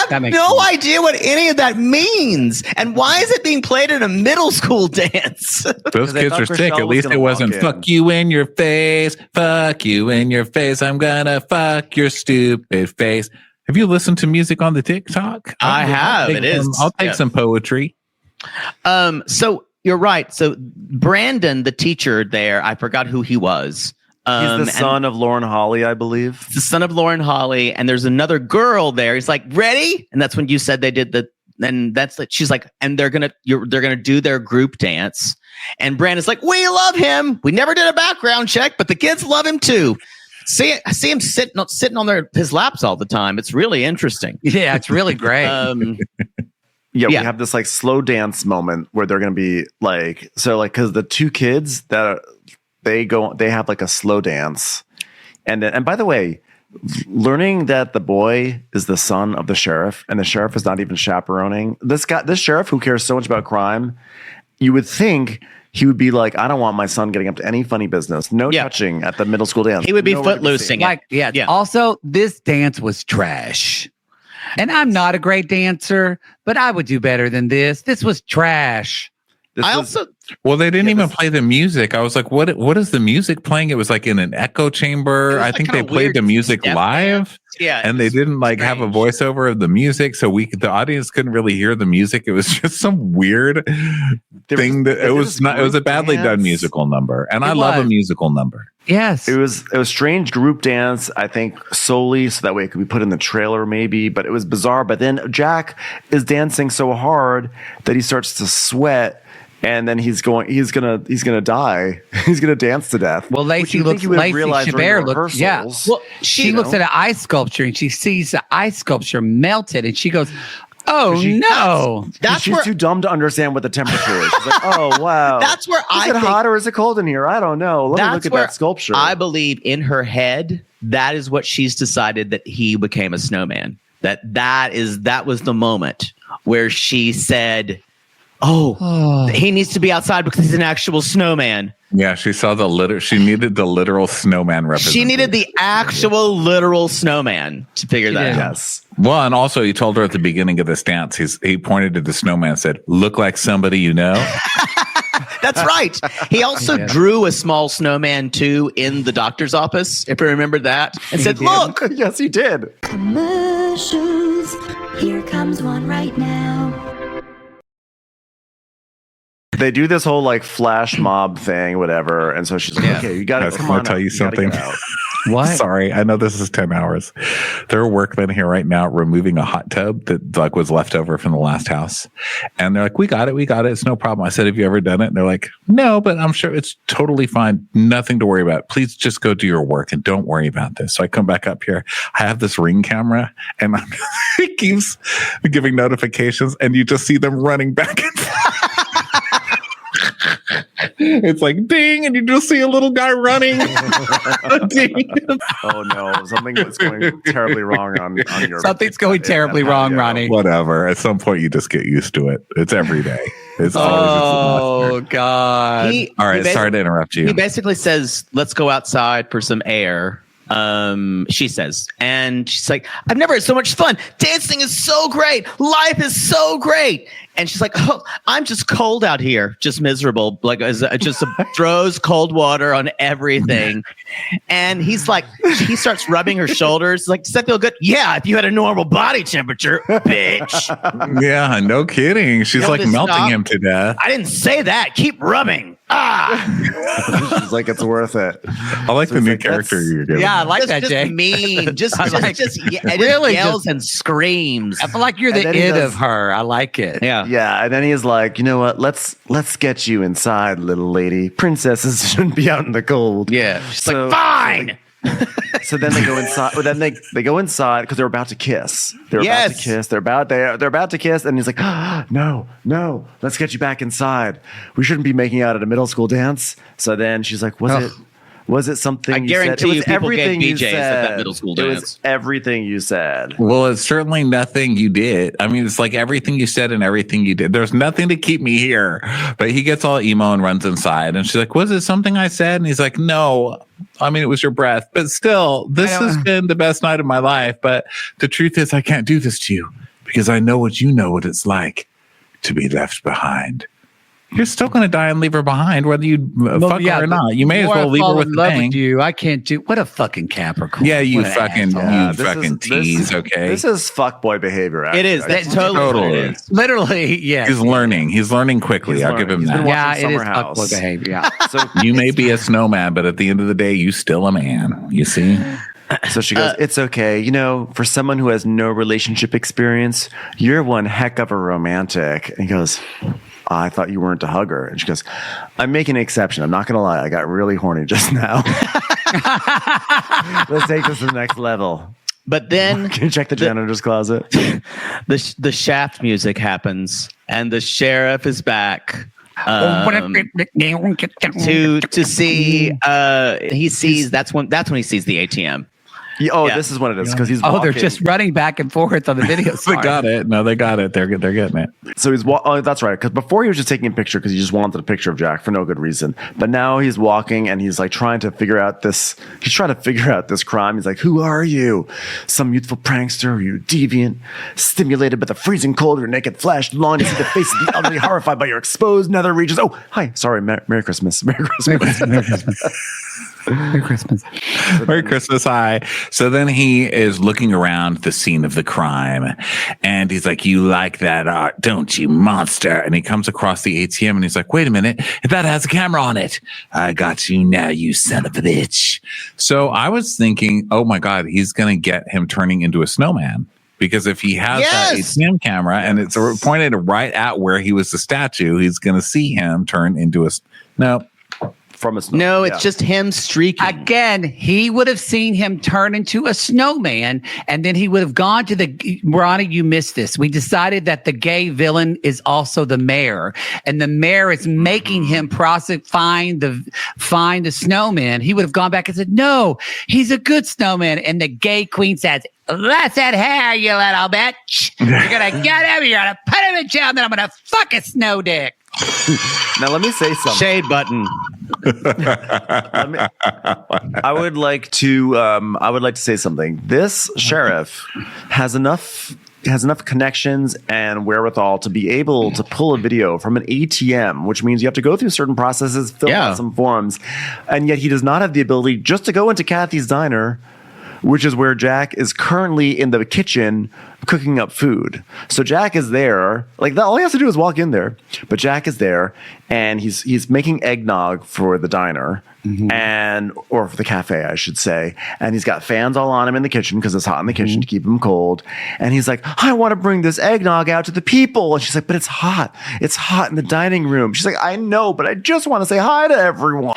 Speaker 3: have no idea what any of that means. And why is it being played at a middle school dance?
Speaker 2: Those kids are sick. At least it wasn't fuck you in your face. Fuck you in your face. I'm gonna fuck your stupid face. Have you listened to music on the TikTok?
Speaker 3: I have.
Speaker 2: I'll take some poetry.
Speaker 3: So you're right. So Brandon, the teacher there, I forgot who he was.
Speaker 1: He's the son of Lauren Holly, I believe.
Speaker 3: The son of Lauren Holly, and there's another girl there. He's like, ready? And that's when you said they did she's like, and they're gonna do their group dance. And Brandon's like, we love him. We never did a background check, but the kids love him too. I see him sitting on his laps all the time. It's really interesting.
Speaker 4: Yeah, it's really great.
Speaker 1: We have this like slow dance moment where they're going to be like, because the two kids they have like a slow dance. And by the way, learning that the boy is the son of the sheriff and the sheriff is not even chaperoning this sheriff who cares so much about crime, you would think he would be like, I don't want my son getting up to any funny business. No touching at the middle school dance.
Speaker 3: He would be footloosing it.
Speaker 4: Also, this dance was trash. And I'm not a great dancer, but I would do better than this. This was trash.
Speaker 2: Well, they didn't even play the music. I was like, what is the music playing? It was like in an echo chamber. I think they played the music live.
Speaker 3: Yeah.
Speaker 2: And they didn't have a voiceover of the music. So the audience couldn't really hear the music. It was just some weird thing it was a badly done musical number. And I love a musical number.
Speaker 4: Yes.
Speaker 1: It was strange group dance, I think, solely so that way it could be put in the trailer maybe, but it was bizarre. But then Jack is dancing so hard that he starts to sweat. And then he's gonna die. He's gonna dance to death.
Speaker 4: Well, Lacey Chabert looks. Yeah. Well, she looks at an ice sculpture and she sees the ice sculpture melted, and she goes, "Oh no!"
Speaker 1: She's too dumb to understand what the temperature is. She's like, "Oh wow."
Speaker 3: That's where
Speaker 1: is it hot or is it cold in here? I don't know. Let me look at that sculpture.
Speaker 3: I believe in her head that is what she's decided that he became a snowman. That was the moment where she said, Oh, he needs to be outside because he's an actual snowman.
Speaker 2: Yeah, she saw she needed the literal snowman representation.
Speaker 3: She needed the actual literal snowman to figure that out.
Speaker 1: Yes.
Speaker 2: Well, and also he told her at the beginning of this dance, he pointed to the snowman and said, look like somebody you know.
Speaker 3: That's right. He also drew a small snowman too in the doctor's office, if you remember that, and said, look.
Speaker 1: Yes, he did.
Speaker 6: Commercials. Here comes one right now.
Speaker 1: They do this whole like flash mob thing, whatever. And so she's like, okay, you got to come on.
Speaker 2: Can I tell you something?
Speaker 4: What?
Speaker 2: Sorry, I know this is 10 hours. There are workmen here right now removing a hot tub that like was left over from the last house. And they're like, we got it. It's no problem. I said, have you ever done it? And they're like, no, but I'm sure it's totally fine. Nothing to worry about. Please just go do your work and don't worry about this. So I come back up here. I have this Ring camera and it keeps giving notifications and you just see them running back and forth. It's like ding, and you just see a little guy running. Ding.
Speaker 1: Oh no, something was going terribly wrong on your.
Speaker 4: Something's going terribly wrong, Ronnie.
Speaker 2: Whatever. At some point, you just get used to it. It's every day. It's
Speaker 4: Oh God!
Speaker 2: All right, sorry to interrupt you.
Speaker 3: He basically says, "Let's go outside for some air." She says, and she's like, "I've never had so much fun. Dancing is so great. Life is so great." And she's like, "Oh, I'm just cold out here, just miserable. Like, just throws cold water on everything." And he's like, he starts rubbing her shoulders. Like, "Does that feel good?" "Yeah, if you had a normal body temperature, bitch."
Speaker 2: Yeah, no kidding. She's like melting him to death.
Speaker 3: "I didn't say that. Keep rubbing."
Speaker 1: She's like, "It's worth it."
Speaker 2: I like the new character you're giving.
Speaker 4: Yeah, I like
Speaker 3: That's
Speaker 4: that, Jay.
Speaker 3: mean. Just
Speaker 4: Really
Speaker 3: yells and screams.
Speaker 4: I feel like you're
Speaker 1: And
Speaker 4: the
Speaker 1: then he
Speaker 4: id
Speaker 1: does-
Speaker 4: of her. I like it.
Speaker 3: Yeah.
Speaker 1: Yeah, and then he's like, "You know what? Let's get you inside, little lady. Princesses shouldn't be out in the cold."
Speaker 3: Yeah. She's
Speaker 1: So-
Speaker 3: like, "Fine."
Speaker 1: So then they go inside. Well, then they go inside because they're about to kiss. They're about to
Speaker 3: Yes.
Speaker 1: kiss. They're about to kiss, and he's like, "No, let's get you back inside. We shouldn't be making out at a middle school dance." So then she's like, Was it something?
Speaker 3: I
Speaker 1: you
Speaker 3: guarantee
Speaker 1: said? It was
Speaker 3: you people gave
Speaker 1: everything you
Speaker 3: BJs at
Speaker 1: said.
Speaker 3: that middle school
Speaker 1: It was
Speaker 3: dance.
Speaker 1: everything you said.
Speaker 2: Well, it's certainly nothing you did. I mean, it's like everything you said and everything you did. There's nothing to keep me here. But he gets all emo and runs inside. And she's like, "Was it something I said?" And he's like, "No. I mean, it was your breath. But still, this has been the best night of my life. But the truth is, I can't do this to you because I know what it's like to be left behind." You're still going to die and leave her behind, whether you fuck her or not. You may as well leave her with the thing.
Speaker 4: With you. I can't do. What a fucking Capricorn.
Speaker 2: Yeah, you
Speaker 4: What an
Speaker 2: fucking,
Speaker 4: asshole.
Speaker 2: tease. Okay,
Speaker 1: This is fuckboy behavior.
Speaker 3: It is.
Speaker 1: actually.
Speaker 3: That's totally.
Speaker 2: Totally.
Speaker 4: Literally, yes.
Speaker 2: he's learning. He's learning quickly.
Speaker 1: He's
Speaker 2: I'll give him
Speaker 1: learning. He's been
Speaker 2: that.
Speaker 1: watching
Speaker 4: Yeah, it is
Speaker 1: Summer House.
Speaker 4: fuckboy behavior. Yeah.
Speaker 1: So
Speaker 2: You may be a snowman, but at the end of the day, you still a man. You see?
Speaker 1: So she goes, "It's okay. You know, for someone who has no relationship experience, you're one heck of a romantic." And he goes, "I thought you weren't to hug her." And she goes, "I'm making an exception. I'm not going to lie. I got really horny just now." Let's take this to the next level.
Speaker 3: But then
Speaker 1: Can you check the janitor's closet?
Speaker 3: the Shaft music happens, and the sheriff is back. To see he sees that's when he sees the ATM. Yeah.
Speaker 1: This is what it is because he's
Speaker 4: Oh, they're
Speaker 1: walking.
Speaker 4: just running back and forth on the video.
Speaker 2: They got it. No, they got it. They're getting it.
Speaker 1: So he's that's right, because before he was just taking a picture because he just wanted a picture of Jack for no good reason, but now he's walking and he's like trying to figure out this crime. He's like, "Who are you? Some youthful prankster? Are you deviant, stimulated by the freezing cold of your naked flesh, longing to see the face of the elderly, horrified by your exposed nether regions? Oh, hi, sorry, Merry Christmas.
Speaker 4: Merry Christmas.
Speaker 2: Merry Christmas. Hi. So then he is looking around the scene of the crime and he's like, "You like that art, don't you, monster?" And he comes across the ATM and he's like, "Wait a minute. That has a camera on it. I got you now, you son of a bitch." So I was thinking, oh my God, he's going to get him turning into a snowman. Because if he has that ATM camera and it's pointed right at where he was the statue, he's going to see him turn into
Speaker 1: From a
Speaker 3: No, it's just him streaking.
Speaker 4: Again, he would have seen him turn into a snowman, and then he would have gone to the Ronnie. You missed this. We decided that the gay villain is also the mayor, and the mayor is making him find the snowman. He would have gone back and said, "No, he's a good snowman." And the gay queen says, "That's that hair, you little bitch. You're gonna get him. You're gonna put him in jail, and then I'm gonna fuck a snow dick."
Speaker 1: Now let me say something.
Speaker 3: Shade button.
Speaker 1: I would like to say something. This sheriff has enough connections and wherewithal to be able to pull a video from an ATM, which means you have to go through certain processes, fill out some forms, and yet he does not have the ability just to go into Kathy's diner, which is where Jack is currently in the kitchen cooking up food. So Jack is there. Like, all he has to do is walk in there. But Jack is there, and he's making eggnog for the diner, or for the cafe, I should say. And he's got fans all on him in the kitchen because it's hot in the kitchen to keep him cold. And he's like, "I want to bring this eggnog out to the people." And she's like, "But it's hot. It's hot in the dining room." She's like, "I know, but I just want to say hi to everyone."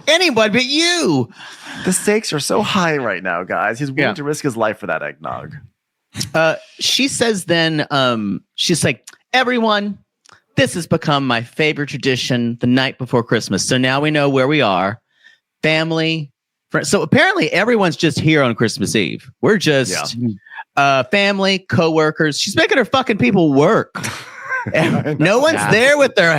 Speaker 3: Anybody but you.
Speaker 1: The stakes are so high right now, guys. He's willing to risk his life for that eggnog.
Speaker 3: She says then, she's like, "Everyone, this has become my favorite tradition the night before Christmas. So now we know where we are. Family, friends. So apparently everyone's just here on Christmas Eve. We're just family, coworkers. She's making her fucking people work. No one's there with their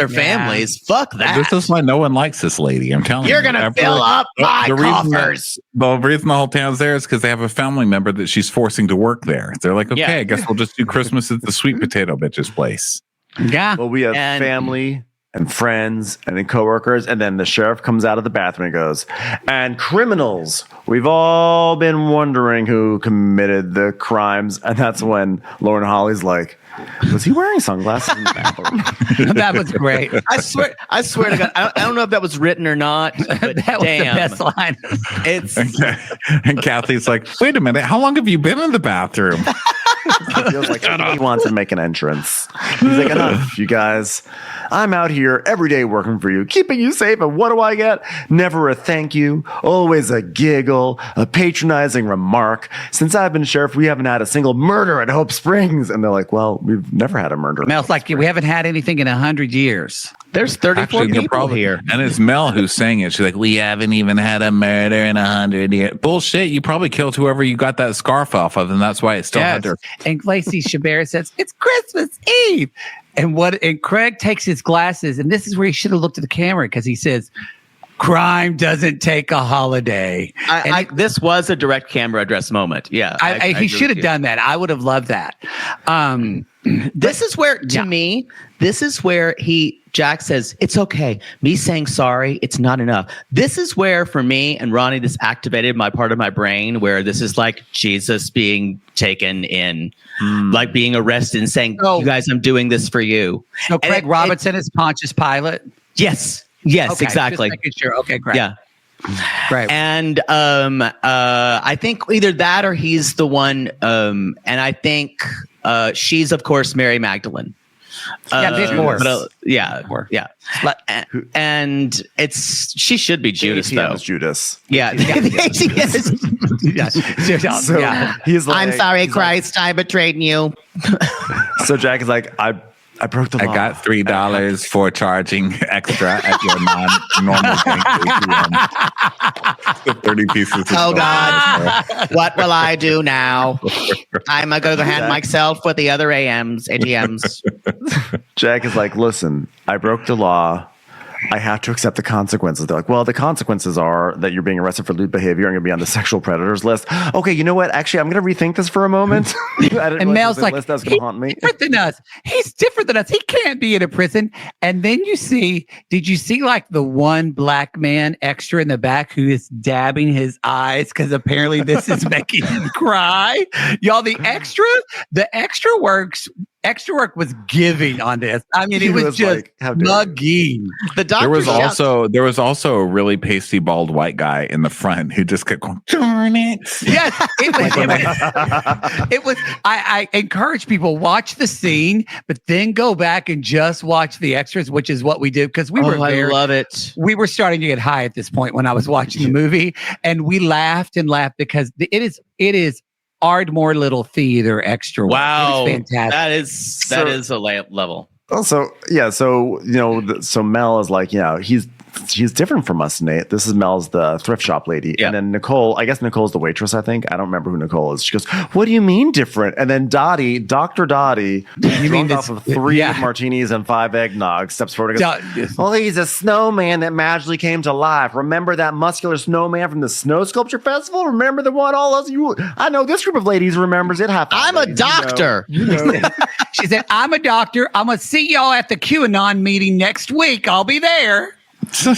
Speaker 3: families. Fuck that.
Speaker 2: This is why no one likes this lady. I'm telling you.
Speaker 3: You're gonna fill up my coffers.
Speaker 2: The reason the whole town's there is because they have a family member that she's forcing to work there. They're like, okay, I guess we'll just do Christmas at the sweet potato bitch's place.
Speaker 4: Yeah.
Speaker 1: Well, we have family and friends and then coworkers, and then the sheriff comes out of the bathroom and goes, and criminals. We've all been wondering who committed the crimes, and that's when Lauren Holly's like, was he wearing sunglasses in the bathroom?
Speaker 4: That was great.
Speaker 3: I swear to God, I don't know if that was written or not, but
Speaker 4: That was the best line.
Speaker 3: It's
Speaker 2: And Kathy's like, wait a minute, how long have you been in the bathroom?
Speaker 1: It feels like he wants to make an entrance. He's like, enough, you guys. I'm out here every day working for you, keeping you safe. And what do I get? Never a thank you, always a giggle, a patronizing remark. Since I've been sheriff, we haven't had a single murder at Hope Springs. And they're like, well, we've never had a murder.
Speaker 4: Mel's like, we haven't had anything in 100 years.
Speaker 3: there's 34
Speaker 2: Actually, they're
Speaker 3: people here.
Speaker 2: And it's Mel who's saying it. She's like, we haven't even had a murder in 100 years. Bullshit. You probably killed whoever you got that scarf off of, and that's why it still had her.
Speaker 4: And Lacey Chabert says, it's Christmas Eve. And Craig takes his glasses, and this is where he should have looked at the camera, because he says, crime doesn't take a holiday.
Speaker 3: This was a direct camera address moment. Yeah.
Speaker 4: He should have done that. I would have loved that.
Speaker 3: This is where, to me, this is where Jack says, it's okay. Me saying sorry, it's not enough. This is where, for me and Ronnie, this activated my part of my brain where this is like Jesus being taken in, like being arrested and saying, you guys, I'm doing this for you.
Speaker 4: So Craig Robinson is Pontius Pilate?
Speaker 3: Yes. Yes,
Speaker 4: okay,
Speaker 3: exactly.
Speaker 4: Just making sure. Okay, great.
Speaker 3: Yeah.
Speaker 4: Great.
Speaker 3: And I think either that or he's the one. And I think she's, of course, Mary Magdalene.
Speaker 4: Yeah.
Speaker 3: And she should be Judas, though.
Speaker 1: Is Judas.
Speaker 3: Yeah.
Speaker 1: So he's like,
Speaker 3: I'm sorry, Christ, I betrayed you.
Speaker 1: So Jack is like, I broke the law.
Speaker 2: I got $3 for charging extra at your non-normal bank ATM. 30 pieces of
Speaker 3: Oh,
Speaker 2: stuff.
Speaker 3: God. What will I do now? I'm going to hand myself with the other ATMs.
Speaker 1: Jack is like, listen, I broke the law. I have to accept the consequences. They're like, well, the consequences are that you're being arrested for lewd behavior and you're going to be on the sexual predators list. Okay, you know what? Actually, I'm going to rethink this for a moment.
Speaker 4: And Mel's like,
Speaker 1: list that's going to haunt me.
Speaker 4: Different than us. He's different than us. He can't be in a prison. And then did you see like the one black man extra in the back who is dabbing his eyes because apparently this is making him cry? Y'all, the extra work was giving on this. I mean, it was just
Speaker 1: like,
Speaker 4: mugging.
Speaker 3: The doctor
Speaker 2: There was also a really pasty bald white guy in the front who just kept going, darn it.
Speaker 4: Yes, it was. I encourage people, watch the scene, but then go back and just watch the extras, which is what we did, because I
Speaker 3: love it.
Speaker 4: We were starting to get high at this point when I was watching the movie, and we laughed because it is Ardmore Little Theater extra.
Speaker 3: Wow,
Speaker 4: it is fantastic.
Speaker 3: That is a level.
Speaker 1: Also, yeah. So so Mel is like, he's different from us, Nate. This is Mel's the thrift shop lady, and then Nicole. I guess Nicole's the waitress. I think I don't remember who Nicole is. She goes, "What do you mean different?" And then Dr. Dottie, drunk off of 3 martinis and 5 eggnog, steps forward and goes, "Well, he's a snowman that magically came to life. Remember that muscular snowman from the Snow Sculpture Festival? Remember the one all us you? I know this group of ladies remembers it.
Speaker 3: I'm a doctor."
Speaker 4: She said, "I'm a doctor. I'm gonna see y'all at the QAnon meeting next week. I'll be there."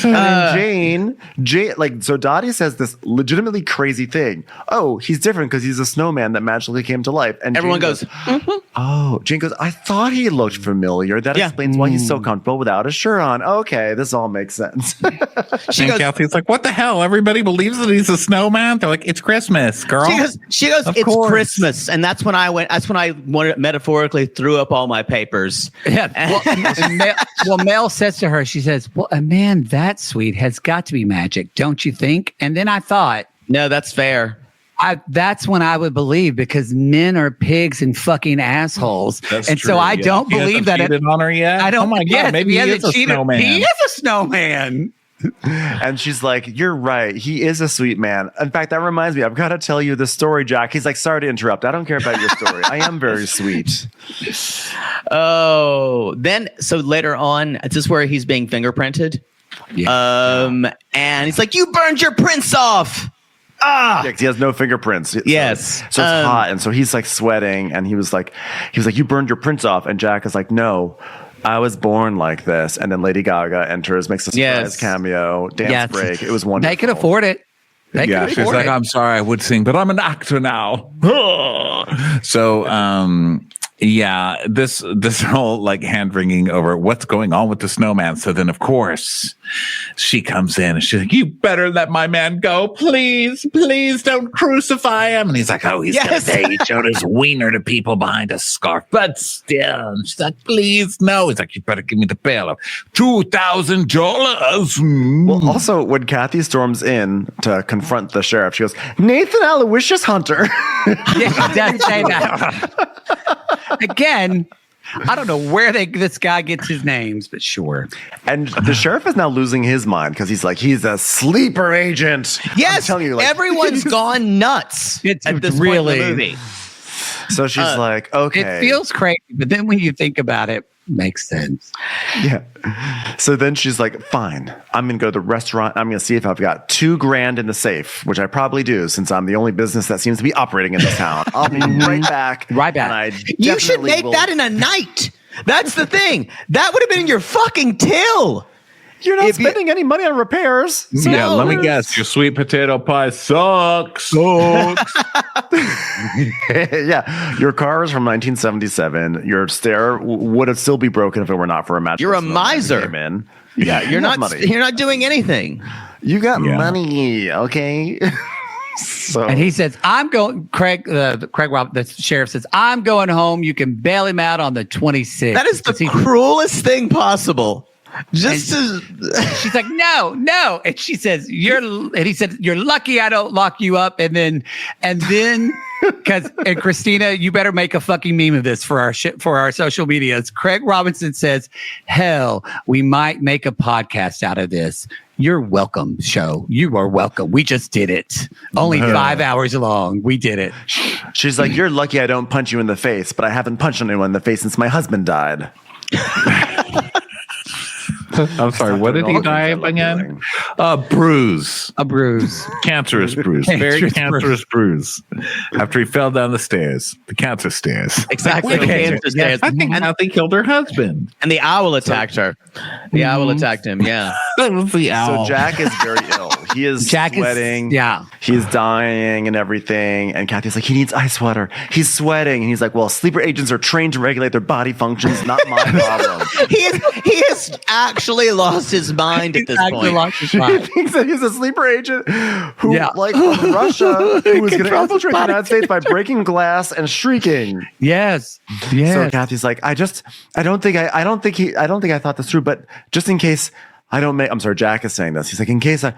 Speaker 1: And Jane, like, so Dottie says this legitimately crazy thing. Oh, he's different because he's a snowman that magically came to life. And
Speaker 3: everyone
Speaker 1: Jane
Speaker 3: goes, mm-hmm.
Speaker 1: Oh, Jane goes, I thought he looked familiar. That explains why he's so comfortable without a shirt on. Okay, this all makes sense.
Speaker 2: Kathy's like, what the hell? Everybody believes that he's a snowman? They're like, it's Christmas, girl.
Speaker 3: She goes, it's course. Christmas. And that's when I metaphorically threw up all my papers.
Speaker 4: Yeah. Mel says to her, she says, well, a man that sweet has got to be magic, don't you think? And then I thought,
Speaker 3: no, that's fair.
Speaker 4: That's when I would believe, because men are pigs and fucking assholes.
Speaker 2: That's
Speaker 4: and
Speaker 2: true,
Speaker 4: so I
Speaker 2: yeah.
Speaker 4: don't
Speaker 2: He
Speaker 4: believe
Speaker 2: hasn't
Speaker 4: that.
Speaker 2: cheated on her yet.
Speaker 4: I don't.
Speaker 2: Oh my God,
Speaker 4: yes,
Speaker 2: maybe he is a
Speaker 4: cheated.
Speaker 2: snowman.
Speaker 4: He is a snowman.
Speaker 1: And she's like, you're right. He is a sweet man. In fact, that reminds me, I've got to tell you the story, Jack. He's like, sorry to interrupt. I don't care about your story. I am very sweet.
Speaker 3: Oh, then so later on, this is where he's being fingerprinted. And he's like, you burned your prints off.
Speaker 1: Yeah, 'cause he has no fingerprints.
Speaker 3: Yes.
Speaker 1: So it's hot. And so he's like sweating. And he was like, you burned your prints off. And Jack is like, no, I was born like this. And then Lady Gaga enters, makes a surprise cameo, dance break. It was wonderful.
Speaker 4: They could afford it.
Speaker 2: She's like, I'm sorry, I would sing, but I'm an actor now. So, this whole like hand wringing over what's going on with the snowman. So then, of course, she comes in and she's like, you better let my man go. Please don't crucify him. And he's like, oh, he's gonna pay. He showed his wiener to people behind a scarf. But still, and she's like, please, no. He's like, you better give me the bail of $2,000.
Speaker 1: Well, also, when Kathy storms in to confront the sheriff, she goes, Nathan Aloysius Hunter.
Speaker 4: Yeah, she does say that. Again, I don't know where this guy gets his names, but sure.
Speaker 1: And the sheriff is now losing his mind because he's like, he's a sleeper agent.
Speaker 3: Yes,
Speaker 1: I'm telling you, like,
Speaker 3: everyone's gone nuts at this point in the movie.
Speaker 1: So she's like, okay.
Speaker 4: It feels crazy, but then when you think about it, makes sense.
Speaker 1: Yeah. So then she's like, fine, I'm going to go to the restaurant. I'm going to see if I've got $2,000 in the safe, which I probably do since I'm the only business that seems to be operating in this town. I'll be right back.
Speaker 4: Right back.
Speaker 1: And I
Speaker 3: You should
Speaker 1: definitely
Speaker 3: make
Speaker 1: will-
Speaker 3: that in a night. That's the thing. That would have been in your fucking till.
Speaker 1: You're not
Speaker 3: if you-
Speaker 1: spending any money on repairs. So
Speaker 2: Yeah, let me guess. Your sweet potato pie sucks.
Speaker 1: Yeah, your car is from 1977. Your stair would have still be broken if it were not for a match.
Speaker 3: You're a miser.
Speaker 1: Yeah,
Speaker 3: You're not doing anything.
Speaker 1: You got money, okay? So
Speaker 4: And he says, I'm going, Craig Rob, the sheriff says, I'm going home. You can bail him out on the 26th.
Speaker 3: That is the cruelest thing possible. She's
Speaker 4: like, no. And she says, he said, you're lucky I don't lock you up. And then, and Christina, you better make a fucking meme of this for our social medias. Craig Robinson says, hell, we might make a podcast out of this. You're welcome, show. You are welcome. We just did it. Only 5 hours long. We did it.
Speaker 1: she's like, you're lucky I don't punch you in the face, but I haven't punched anyone in the face since my husband died.
Speaker 2: I'm sorry, what did he die of again? Bruise.
Speaker 4: A bruise.
Speaker 2: Cancerous bruise. Very cancerous bruise. After he fell down the stairs. The cancer stairs.
Speaker 3: exactly. The cancer stairs.
Speaker 2: I think Kathy killed her husband.
Speaker 3: And the owl attacked her. The owl attacked him. Yeah.
Speaker 2: That was the owl.
Speaker 1: So Jack is very ill. He is sweating. He's dying and everything. And Kathy's like, he needs ice water. He's sweating. And he's like, well, sleeper agents are trained to regulate their body functions. Not my problem.
Speaker 3: He has actually lost his mind at this point.
Speaker 1: He thinks that he's a sleeper agent who, like Russia, who was going to infiltrate the United States by breaking glass and shrieking.
Speaker 4: Yes.
Speaker 1: So Kathy's like, I don't think I thought this through, but just in case I don't make, I'm sorry, Jack is saying this. He's like, in case I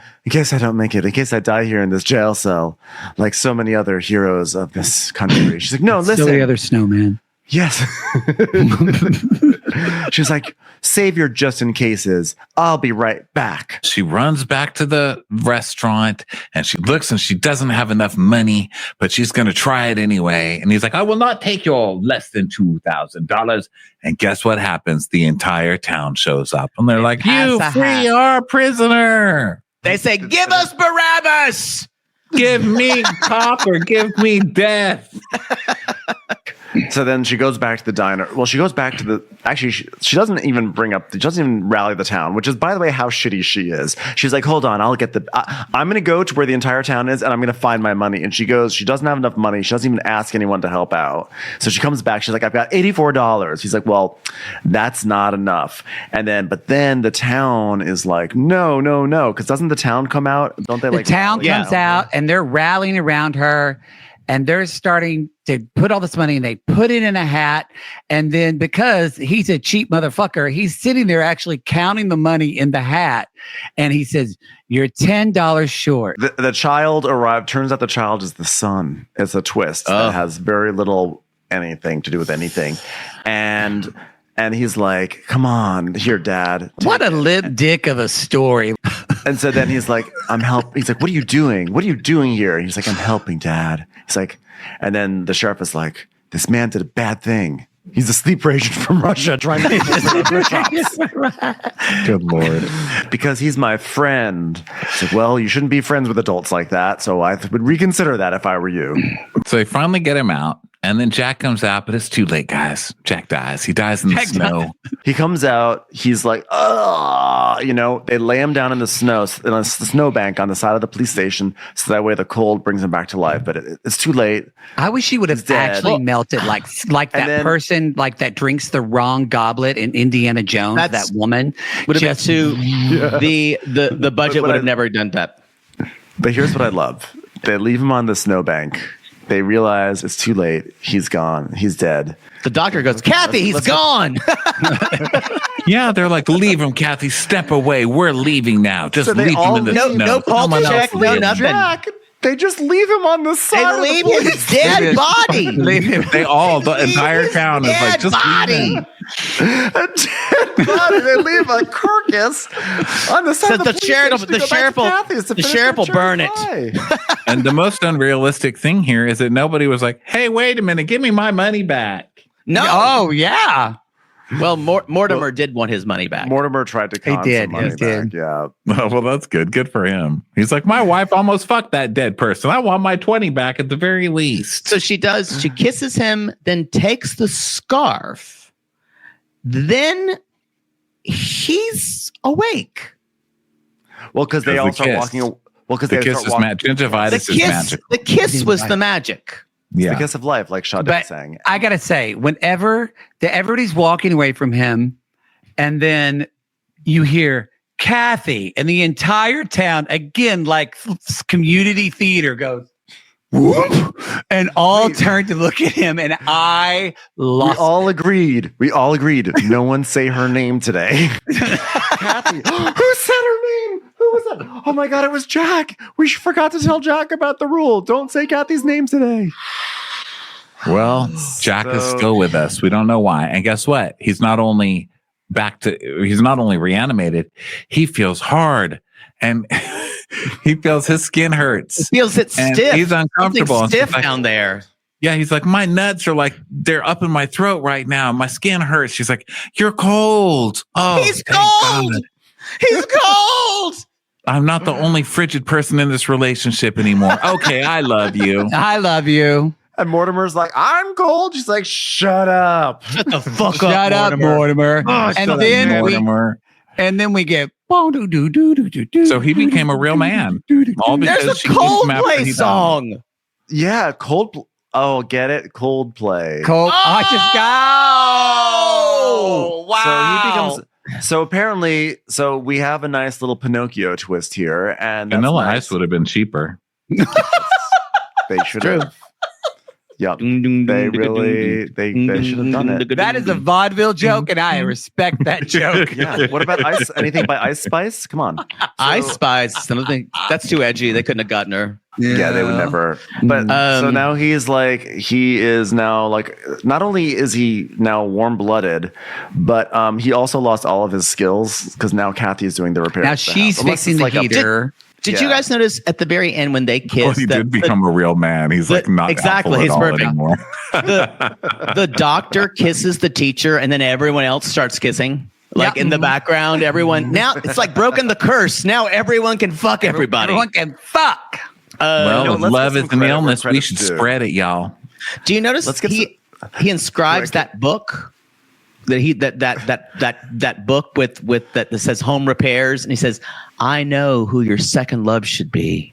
Speaker 1: don't make it, in case I die here in this jail cell, like so many other heroes of this country. She's like, no, listen.
Speaker 4: So the other snowman.
Speaker 1: Yes. She's like, save your just in cases. I'll be right back.
Speaker 2: She runs back to the restaurant and she looks and she doesn't have enough money, but she's going to try it anyway. And he's like, I will not take your less than $2,000. And guess what happens? The entire town shows up and they're like, you free our prisoner.
Speaker 3: They say, give us Barabbas.
Speaker 2: Give me cop or give me death.
Speaker 1: So then she goes back to the diner. Well, she goes back to the, actually, she doesn't even she doesn't even rally the town, which is, by the way, how shitty she is. She's like, hold on, I'll get I'm going to go to where the entire town is and I'm going to find my money. And she goes, she doesn't have enough money. She doesn't even ask anyone to help out. So she comes back. She's like, I've got $84. He's like, well, that's not enough. But then the town is like, no. Because doesn't the town come out? Don't they
Speaker 4: The town comes out and they're rallying around her and they're starting to put all this money and they put it in a hat. And then because he's a cheap motherfucker, he's sitting there actually counting the money in the hat. And he says, "You're $10 short."
Speaker 1: The child arrived. Turns out the child is the son. It's a twist that has very little anything to do with anything. And he's like, "Come on, here, Dad."
Speaker 4: What a lip dick of a story.
Speaker 1: And so then he's like, "I'm helping." He's like, "What are you doing? What are you doing here?" And he's like, "I'm helping, Dad." He's like, and then the sheriff is like, "This man did a bad thing. He's a sleeper agent from Russia trying to
Speaker 2: Good Lord.
Speaker 1: because he's my friend." It's like, "Well, you shouldn't be friends with adults like that. So I would reconsider that if I were you."
Speaker 2: So they finally get him out. And then Jack comes out, but it's too late, guys. Jack dies. He dies in the snow.
Speaker 1: He comes out. He's like, "Oh," they lay him down in the snow, in a snowbank on the side of the police station, so that way the cold brings him back to life. But it's too late.
Speaker 4: I wish he would have
Speaker 1: dead.
Speaker 4: actually melted like that
Speaker 1: then-
Speaker 4: person like that drinks the wrong goblet in Indiana Jones.
Speaker 3: That's-
Speaker 4: That woman
Speaker 3: Would have been
Speaker 4: Just-
Speaker 3: too. The budget would have never done that.
Speaker 1: But here's what I love: they leave him on the snowbank. They realize it's too late. He's gone. He's dead.
Speaker 3: The doctor goes, "Kathy, he's gone."
Speaker 2: Yeah, they're like, "Leave him, Kathy. Step away. We're leaving now. Just
Speaker 1: So they
Speaker 2: leave him
Speaker 1: all
Speaker 2: in the
Speaker 3: no-
Speaker 2: snow.
Speaker 3: no pulse
Speaker 2: Someone else
Speaker 3: check, no
Speaker 2: leave him."
Speaker 3: nothing.
Speaker 1: Jack, they just leave him on the side.
Speaker 3: They
Speaker 1: of the
Speaker 3: leave
Speaker 1: police
Speaker 3: his dead body.
Speaker 4: Leave him.
Speaker 2: They all, the entire
Speaker 3: his
Speaker 2: town is like,
Speaker 3: dead
Speaker 2: "Just leave
Speaker 3: body.
Speaker 2: him."
Speaker 1: A dead body. They leave a carcass on the side
Speaker 3: So
Speaker 1: of the
Speaker 3: the
Speaker 1: police
Speaker 3: sheriff-
Speaker 1: station to
Speaker 3: the
Speaker 1: go back to
Speaker 3: sheriff will-
Speaker 1: Kathy's to
Speaker 3: the
Speaker 1: finish
Speaker 3: sheriff
Speaker 1: their
Speaker 3: will burn
Speaker 1: cherry pie.
Speaker 2: And the most unrealistic thing here is that nobody was like, "Hey, wait a minute. Give me my money back."
Speaker 3: No.
Speaker 4: Oh yeah.
Speaker 3: Well, Mortimer did want his money back.
Speaker 1: Mortimer tried to con
Speaker 4: did,
Speaker 1: some money
Speaker 4: he did.
Speaker 1: back. Yeah.
Speaker 2: Well, that's good. Good for him. He's like, "My wife almost fucked that dead person. I want my 20 back at the very least."
Speaker 3: So she does. She kisses him, then takes the scarf. Then he's awake.
Speaker 1: Well, because they
Speaker 2: Because
Speaker 1: all
Speaker 2: the
Speaker 1: start
Speaker 2: kiss.
Speaker 1: walking. Well, because
Speaker 2: The
Speaker 1: they
Speaker 2: kiss
Speaker 1: start
Speaker 2: is
Speaker 1: walking.
Speaker 2: magic. Gingivitis
Speaker 3: The
Speaker 2: is
Speaker 3: kiss.
Speaker 2: magic.
Speaker 3: The kiss was the magic.
Speaker 2: Yeah.
Speaker 1: The kiss of life, like Shoddy
Speaker 4: But
Speaker 1: sang.
Speaker 4: I gotta say, whenever everybody's walking away from him, and then you hear Kathy, and the entire town again, like community theater, goes whoop, and all turn to look at him, and I
Speaker 1: We
Speaker 4: lost.
Speaker 1: all agreed. No one say her name today. Kathy. Who said her name? Who was that? Oh my God, it was Jack. We forgot to tell Jack about the rule. Don't say Kathy's name today.
Speaker 2: Well, Jack is
Speaker 1: So-
Speaker 2: still with us. We don't know why. And guess what? He's not only reanimated, he feels hard and he feels his skin hurts.
Speaker 3: Feels it
Speaker 2: And
Speaker 3: stiff.
Speaker 2: he's uncomfortable.
Speaker 3: Something
Speaker 2: And
Speaker 3: stiff
Speaker 2: he's like,
Speaker 3: down there.
Speaker 2: Yeah, he's like, "My nuts are like, they're up in my throat right now. My skin hurts." She's like, "You're cold." Oh,
Speaker 3: He's
Speaker 2: thank
Speaker 3: cold.
Speaker 2: God.
Speaker 3: He's cold.
Speaker 2: I'm not the only frigid person in this relationship anymore. Okay, I love you.
Speaker 4: I love you.
Speaker 1: And Mortimer's like, "I'm cold." She's like, "Shut up."
Speaker 3: Shut the fuck
Speaker 4: Shut up, Mortimer.
Speaker 1: Oh,
Speaker 4: and
Speaker 1: shut
Speaker 4: then
Speaker 1: up,
Speaker 2: Mortimer.
Speaker 4: we get.
Speaker 2: So he became a real man. All because
Speaker 3: There's a
Speaker 2: she kissed him after he
Speaker 3: Coldplay
Speaker 2: died.
Speaker 3: song.
Speaker 1: Yeah, Oh, get it? Coldplay.
Speaker 4: Cold. I just
Speaker 3: Oh, wow.
Speaker 1: So he becomes. So apparently, we have a nice little Pinocchio twist here, and that's
Speaker 2: Vanilla
Speaker 1: nice.
Speaker 2: Ice would have been cheaper.
Speaker 1: They should have. Yep. They really. They should have done it.
Speaker 4: That is a vaudeville joke, and I respect that joke.
Speaker 1: Yeah. What about Ice? Anything by Ice Spice? Come on.
Speaker 3: Ice Spice. Something that's too edgy. They couldn't have gotten her.
Speaker 1: Yeah, they would never. But so now he is now like, not only is he now warm blooded, but he also lost all of his skills because now Kathy is doing the repairs.
Speaker 4: Now
Speaker 1: to the
Speaker 4: she's
Speaker 1: house. Unless
Speaker 4: fixing
Speaker 1: it's
Speaker 4: the
Speaker 1: like a-
Speaker 4: heater.
Speaker 3: Did you
Speaker 1: Yeah.
Speaker 3: guys notice at the very end when they
Speaker 2: Well,
Speaker 3: kissed?
Speaker 2: he
Speaker 3: that
Speaker 2: did become a real man. He's like not
Speaker 3: exactly,
Speaker 2: awful at
Speaker 3: he's
Speaker 2: all
Speaker 3: perfect.
Speaker 2: anymore.
Speaker 3: the doctor kisses the teacher, and then everyone else starts kissing. Like
Speaker 4: Yeah.
Speaker 3: in the background, everyone now it's like broken the curse. Now everyone can fuck everybody.
Speaker 4: Everyone can fuck.
Speaker 2: Well, if
Speaker 1: let's
Speaker 2: love
Speaker 1: get
Speaker 2: is
Speaker 1: some
Speaker 2: an
Speaker 1: credit where
Speaker 2: illness, we
Speaker 1: credit's
Speaker 2: should
Speaker 1: due.
Speaker 2: spread it, y'all.
Speaker 3: Do you notice
Speaker 1: Let's get
Speaker 3: he inscribes that book that book with that says home repairs, and he says, "I know who your second love should be.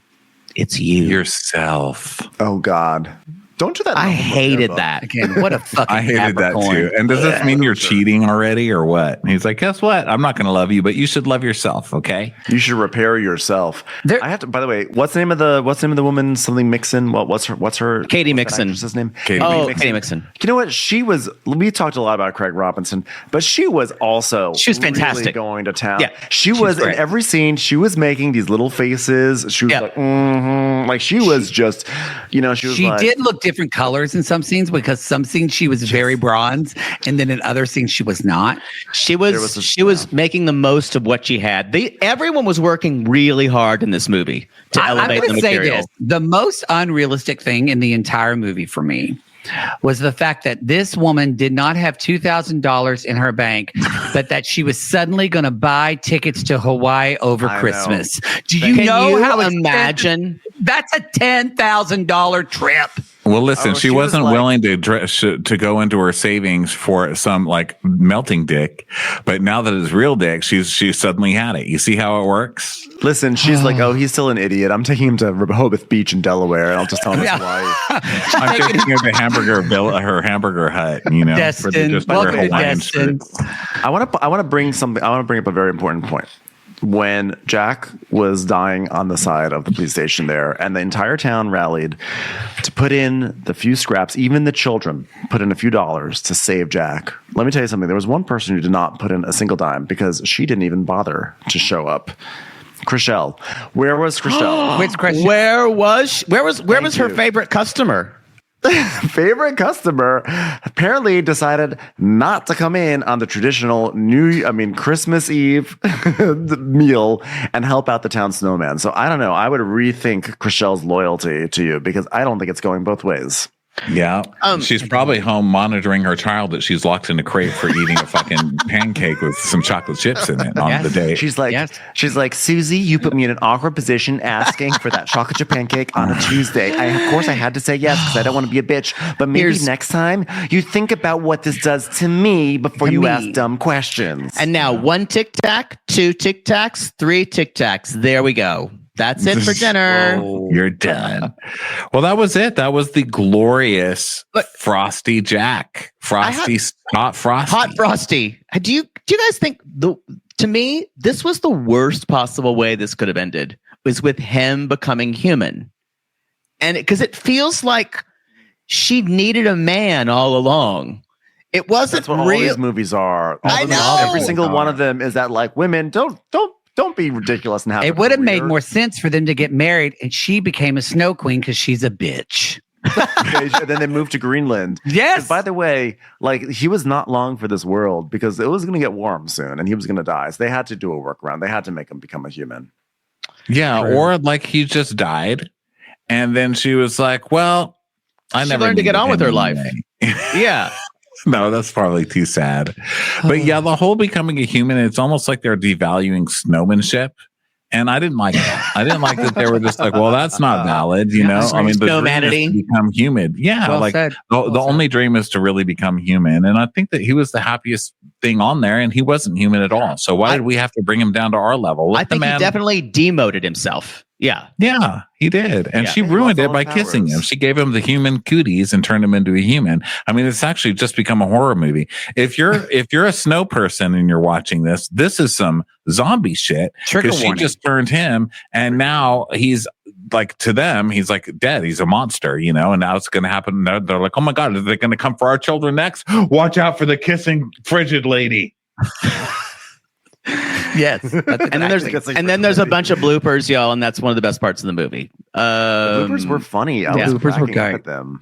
Speaker 3: It's you."
Speaker 2: Yourself.
Speaker 1: Oh God. Don't do that.
Speaker 3: I hated that.
Speaker 4: Again, what a fucking
Speaker 2: I hated that
Speaker 4: Capricorn.
Speaker 2: too. And does this mean you're cheating already or what? And he's like, guess what? I'm not going to love you, but you should love yourself. Okay.
Speaker 1: You should repair yourself. I have to. By the way, what's the name of the woman? Something Mixon. What's her?
Speaker 3: Katie Mixon.
Speaker 1: What's his name?
Speaker 3: Katie Mixon.
Speaker 1: You know what? She was. We talked a lot about Craig Robinson, but she was also.
Speaker 3: She was fantastic.
Speaker 1: Really going to town.
Speaker 3: Yeah,
Speaker 1: she was in
Speaker 3: great.
Speaker 1: every scene. She was making these little faces. She was like, like she was just, she was.
Speaker 4: She did look different colors in some scenes because some scenes she was very bronze, and then in other scenes she was not.
Speaker 3: She was making the most of what she had. Everyone was working really hard in this movie to elevate the material.
Speaker 4: The most unrealistic thing in the entire movie for me was the fact that this woman did not have $2,000 in her bank, but that she was suddenly going to buy tickets to Hawaii over Christmas. Do you know how imagine? That's a $10,000 trip.
Speaker 2: Well, listen, she wasn't willing to go into her savings for some like melting dick, but now that it's real dick, she suddenly had it. You see how it works?
Speaker 1: Listen, she's like, oh, he's still an idiot. I'm taking him to Rehoboth Beach in Delaware, and I'll just tell him it's Hawaii.
Speaker 2: I'm taking him to her hamburger hut.
Speaker 4: Destin, welcome to Destin.
Speaker 1: I want to bring up a very important point. When Jack was dying on the side of the police station there, and the entire town rallied to put in the few scraps, even the children put in a few dollars to save Jack. Let me tell you something. There was one person who did not put in a single dime because she didn't even bother to show up. Chriselle. Where was Chriselle?
Speaker 4: Which Chriselle?
Speaker 3: Where was her favorite customer?
Speaker 1: Favorite customer apparently decided not to come in on the traditional Christmas Eve meal and help out the town snowman. So I don't know. I would rethink Chriselle's loyalty to you because I don't think it's going both ways.
Speaker 2: Yeah. She's probably home monitoring her child that she's locked in a crate for eating a fucking pancake with some chocolate chips in it on the day.
Speaker 1: She's like, Susie, you put me in an awkward position asking for that chocolate chip pancake on a Tuesday. Of course I had to say yes because I don't want to be a bitch. But maybe next time you think about what this does to me before you ask dumb questions.
Speaker 3: And now 1 Tic Tac, 2 Tic Tacs, 3 Tic Tacs. There we go. That's it for dinner.
Speaker 2: You're done. Well, that was it. That was the glorious Frosty Jack. Hot Frosty.
Speaker 3: Hot Frosty. Do you guys think to me, this was the worst possible way this could have ended was with him becoming human. And because it feels like she needed a man all along. It wasn't
Speaker 1: That's what all these movies are.
Speaker 3: I know.
Speaker 1: Every single one of them is that like women don't be ridiculous and have
Speaker 4: it would have made more sense for them to get married and she became a snow queen because she's a bitch.
Speaker 1: Then they moved to Greenland.
Speaker 4: Yes.
Speaker 1: By the way, like he was not long for this world because it was going to get warm soon and he was going to die. So they had to do a workaround. They had to make him become a human.
Speaker 2: Yeah. True. Or like he just died. And then she was like, well,
Speaker 3: she learned to get on with her life. Yeah.
Speaker 2: No, that's probably too sad. But yeah, the whole becoming a human, it's almost like they're devaluing snowmanship. And I didn't like that. I didn't like that they were just like, well, that's not valid, you know? I mean, the dream is to become human. Yeah, well like the only dream is to really become human. And I think that he was the happiest thing on there and he wasn't human at all. So why did we have to bring him down to our level?
Speaker 3: I think he definitely demoted himself. Yeah.
Speaker 2: Yeah, he did. And she ruined it by kissing him. She gave him the human cooties and turned him into a human. I mean, it's actually just become a horror movie. If you're a snow person and you're watching this is some zombie shit. Because she just turned him and now he's like, to them, he's like dead. He's a monster, you know, and now it's going to happen. They're like, oh my God, are they going to come for our children next? Watch out for the kissing frigid lady.
Speaker 4: Yes.
Speaker 3: And then there's a bunch of bloopers, y'all, and that's one of the best parts of the movie.
Speaker 1: The bloopers were funny.
Speaker 4: Bloopers were great.
Speaker 1: At them.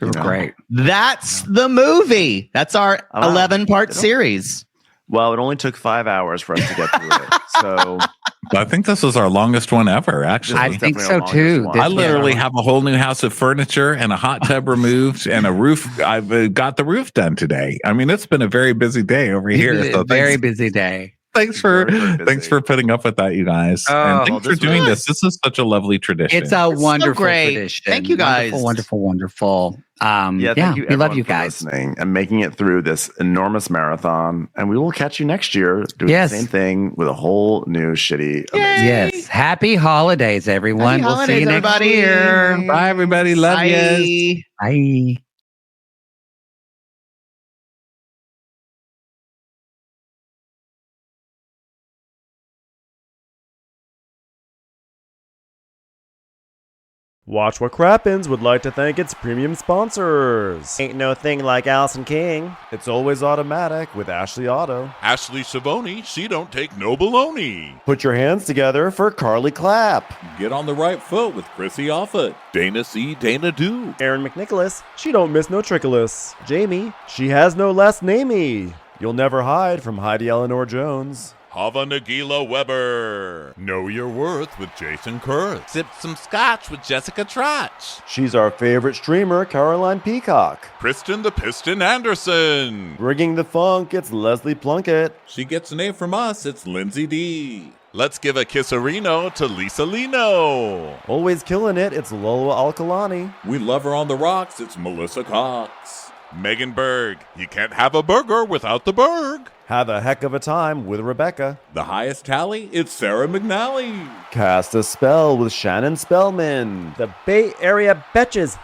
Speaker 4: They were great.
Speaker 3: That's the movie. That's our 11-part series.
Speaker 1: Well, it only took 5 hours for us to get through it. So
Speaker 2: I think this was our longest one ever, actually.
Speaker 4: I think so too.
Speaker 2: I literally have a whole new house of furniture and a hot tub removed and a roof. I've got the roof done today. I mean, it's been a very busy day over here.
Speaker 4: So very busy day.
Speaker 2: Thanks
Speaker 1: Very, very busy.
Speaker 2: for putting up with that, you guys.
Speaker 4: Oh,
Speaker 2: and thanks for
Speaker 1: this
Speaker 2: doing
Speaker 1: was-
Speaker 2: this. This is such a lovely tradition.
Speaker 4: It's a wonderful
Speaker 3: great.
Speaker 4: tradition.
Speaker 3: Thank you, guys.
Speaker 4: Wonderful.
Speaker 1: Thank you.
Speaker 4: we love
Speaker 1: everyone,
Speaker 4: you
Speaker 1: for
Speaker 4: guys.
Speaker 1: listening and making it through this enormous marathon. And we will catch you next year doing
Speaker 4: Yes.
Speaker 1: the same thing with a whole new shitty, amazing.
Speaker 4: Yes. Happy holidays, everyone.
Speaker 3: Happy
Speaker 4: We'll see you
Speaker 3: holidays,
Speaker 4: next
Speaker 3: everybody.
Speaker 4: year.
Speaker 2: Bye, everybody. Love you.
Speaker 3: Bye.
Speaker 4: Bye.
Speaker 7: Watch What Crappens would like to thank its premium sponsors. Ain't no thing like Allison King. It's always automatic with Ashley Auto.
Speaker 8: Ashley Savoni, she don't take no baloney.
Speaker 7: Put your hands together for Carly Clapp.
Speaker 8: Get on the right foot with Chrissy Offit. Dana C. Dana Do.
Speaker 7: Aaron McNicholas, she don't miss no trickolas. Jamie, she has no last namey. You'll never hide from Heidi Eleanor Jones.
Speaker 8: Hava Nagila Weber. Know Your Worth with Jason Kurth.
Speaker 5: Sip some scotch with Jessica Trotch.
Speaker 7: She's our favorite streamer, Caroline Peacock.
Speaker 8: Kristen the Piston Anderson.
Speaker 7: Rigging the funk, it's Leslie Plunkett.
Speaker 8: She gets an A from us, it's Lindsay D. Let's give a kisserino to Lisa Lino.
Speaker 7: Always killing it, it's Lola Alkalani.
Speaker 8: We love her on the rocks, it's Melissa Cox. Megan Berg. You can't have a burger without the Berg.
Speaker 7: Have a heck of a time with Rebecca.
Speaker 8: The highest tally, it's Sarah McNally.
Speaker 7: Cast a spell with Shannon Spellman. The Bay Area Betches.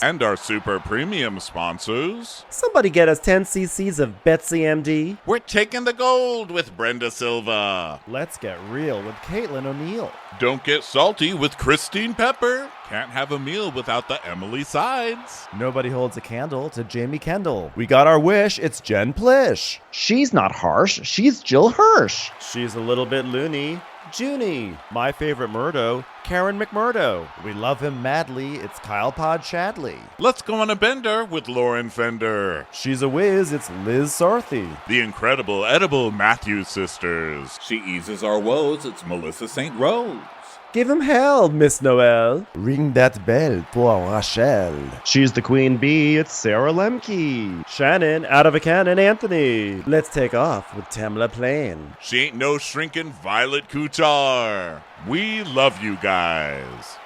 Speaker 8: And our super premium sponsors.
Speaker 7: Somebody get us 10 cc's of Betsy MD.
Speaker 8: We're taking the gold with Brenda Silva.
Speaker 7: Let's get real with Caitlin O'Neill.
Speaker 8: Don't get salty with Christine Pepper. Can't have a meal without the Emily Sides.
Speaker 7: Nobody holds a candle to Jamie Kendall. We got our wish, it's Jen Plish.
Speaker 3: She's not harsh. She's Jill Hirsch.
Speaker 7: She's a little bit loony. Junie. My favorite Murdo, Karen McMurdo. We love him madly, it's Kyle Pod Shadley.
Speaker 8: Let's go on a bender with Lauren Fender.
Speaker 7: She's a whiz, it's Liz Sarthy.
Speaker 8: The incredible edible Matthews sisters. She eases our woes, it's Melissa St. Rose.
Speaker 7: Give him hell, Miss Noel.
Speaker 5: Ring that bell for Rachel.
Speaker 7: She's the queen bee, it's Sarah Lemke. Shannon, out of a cannon, Anthony. Let's take off with Tamla Plain.
Speaker 8: She ain't no shrinking Violet Couture. We love you guys.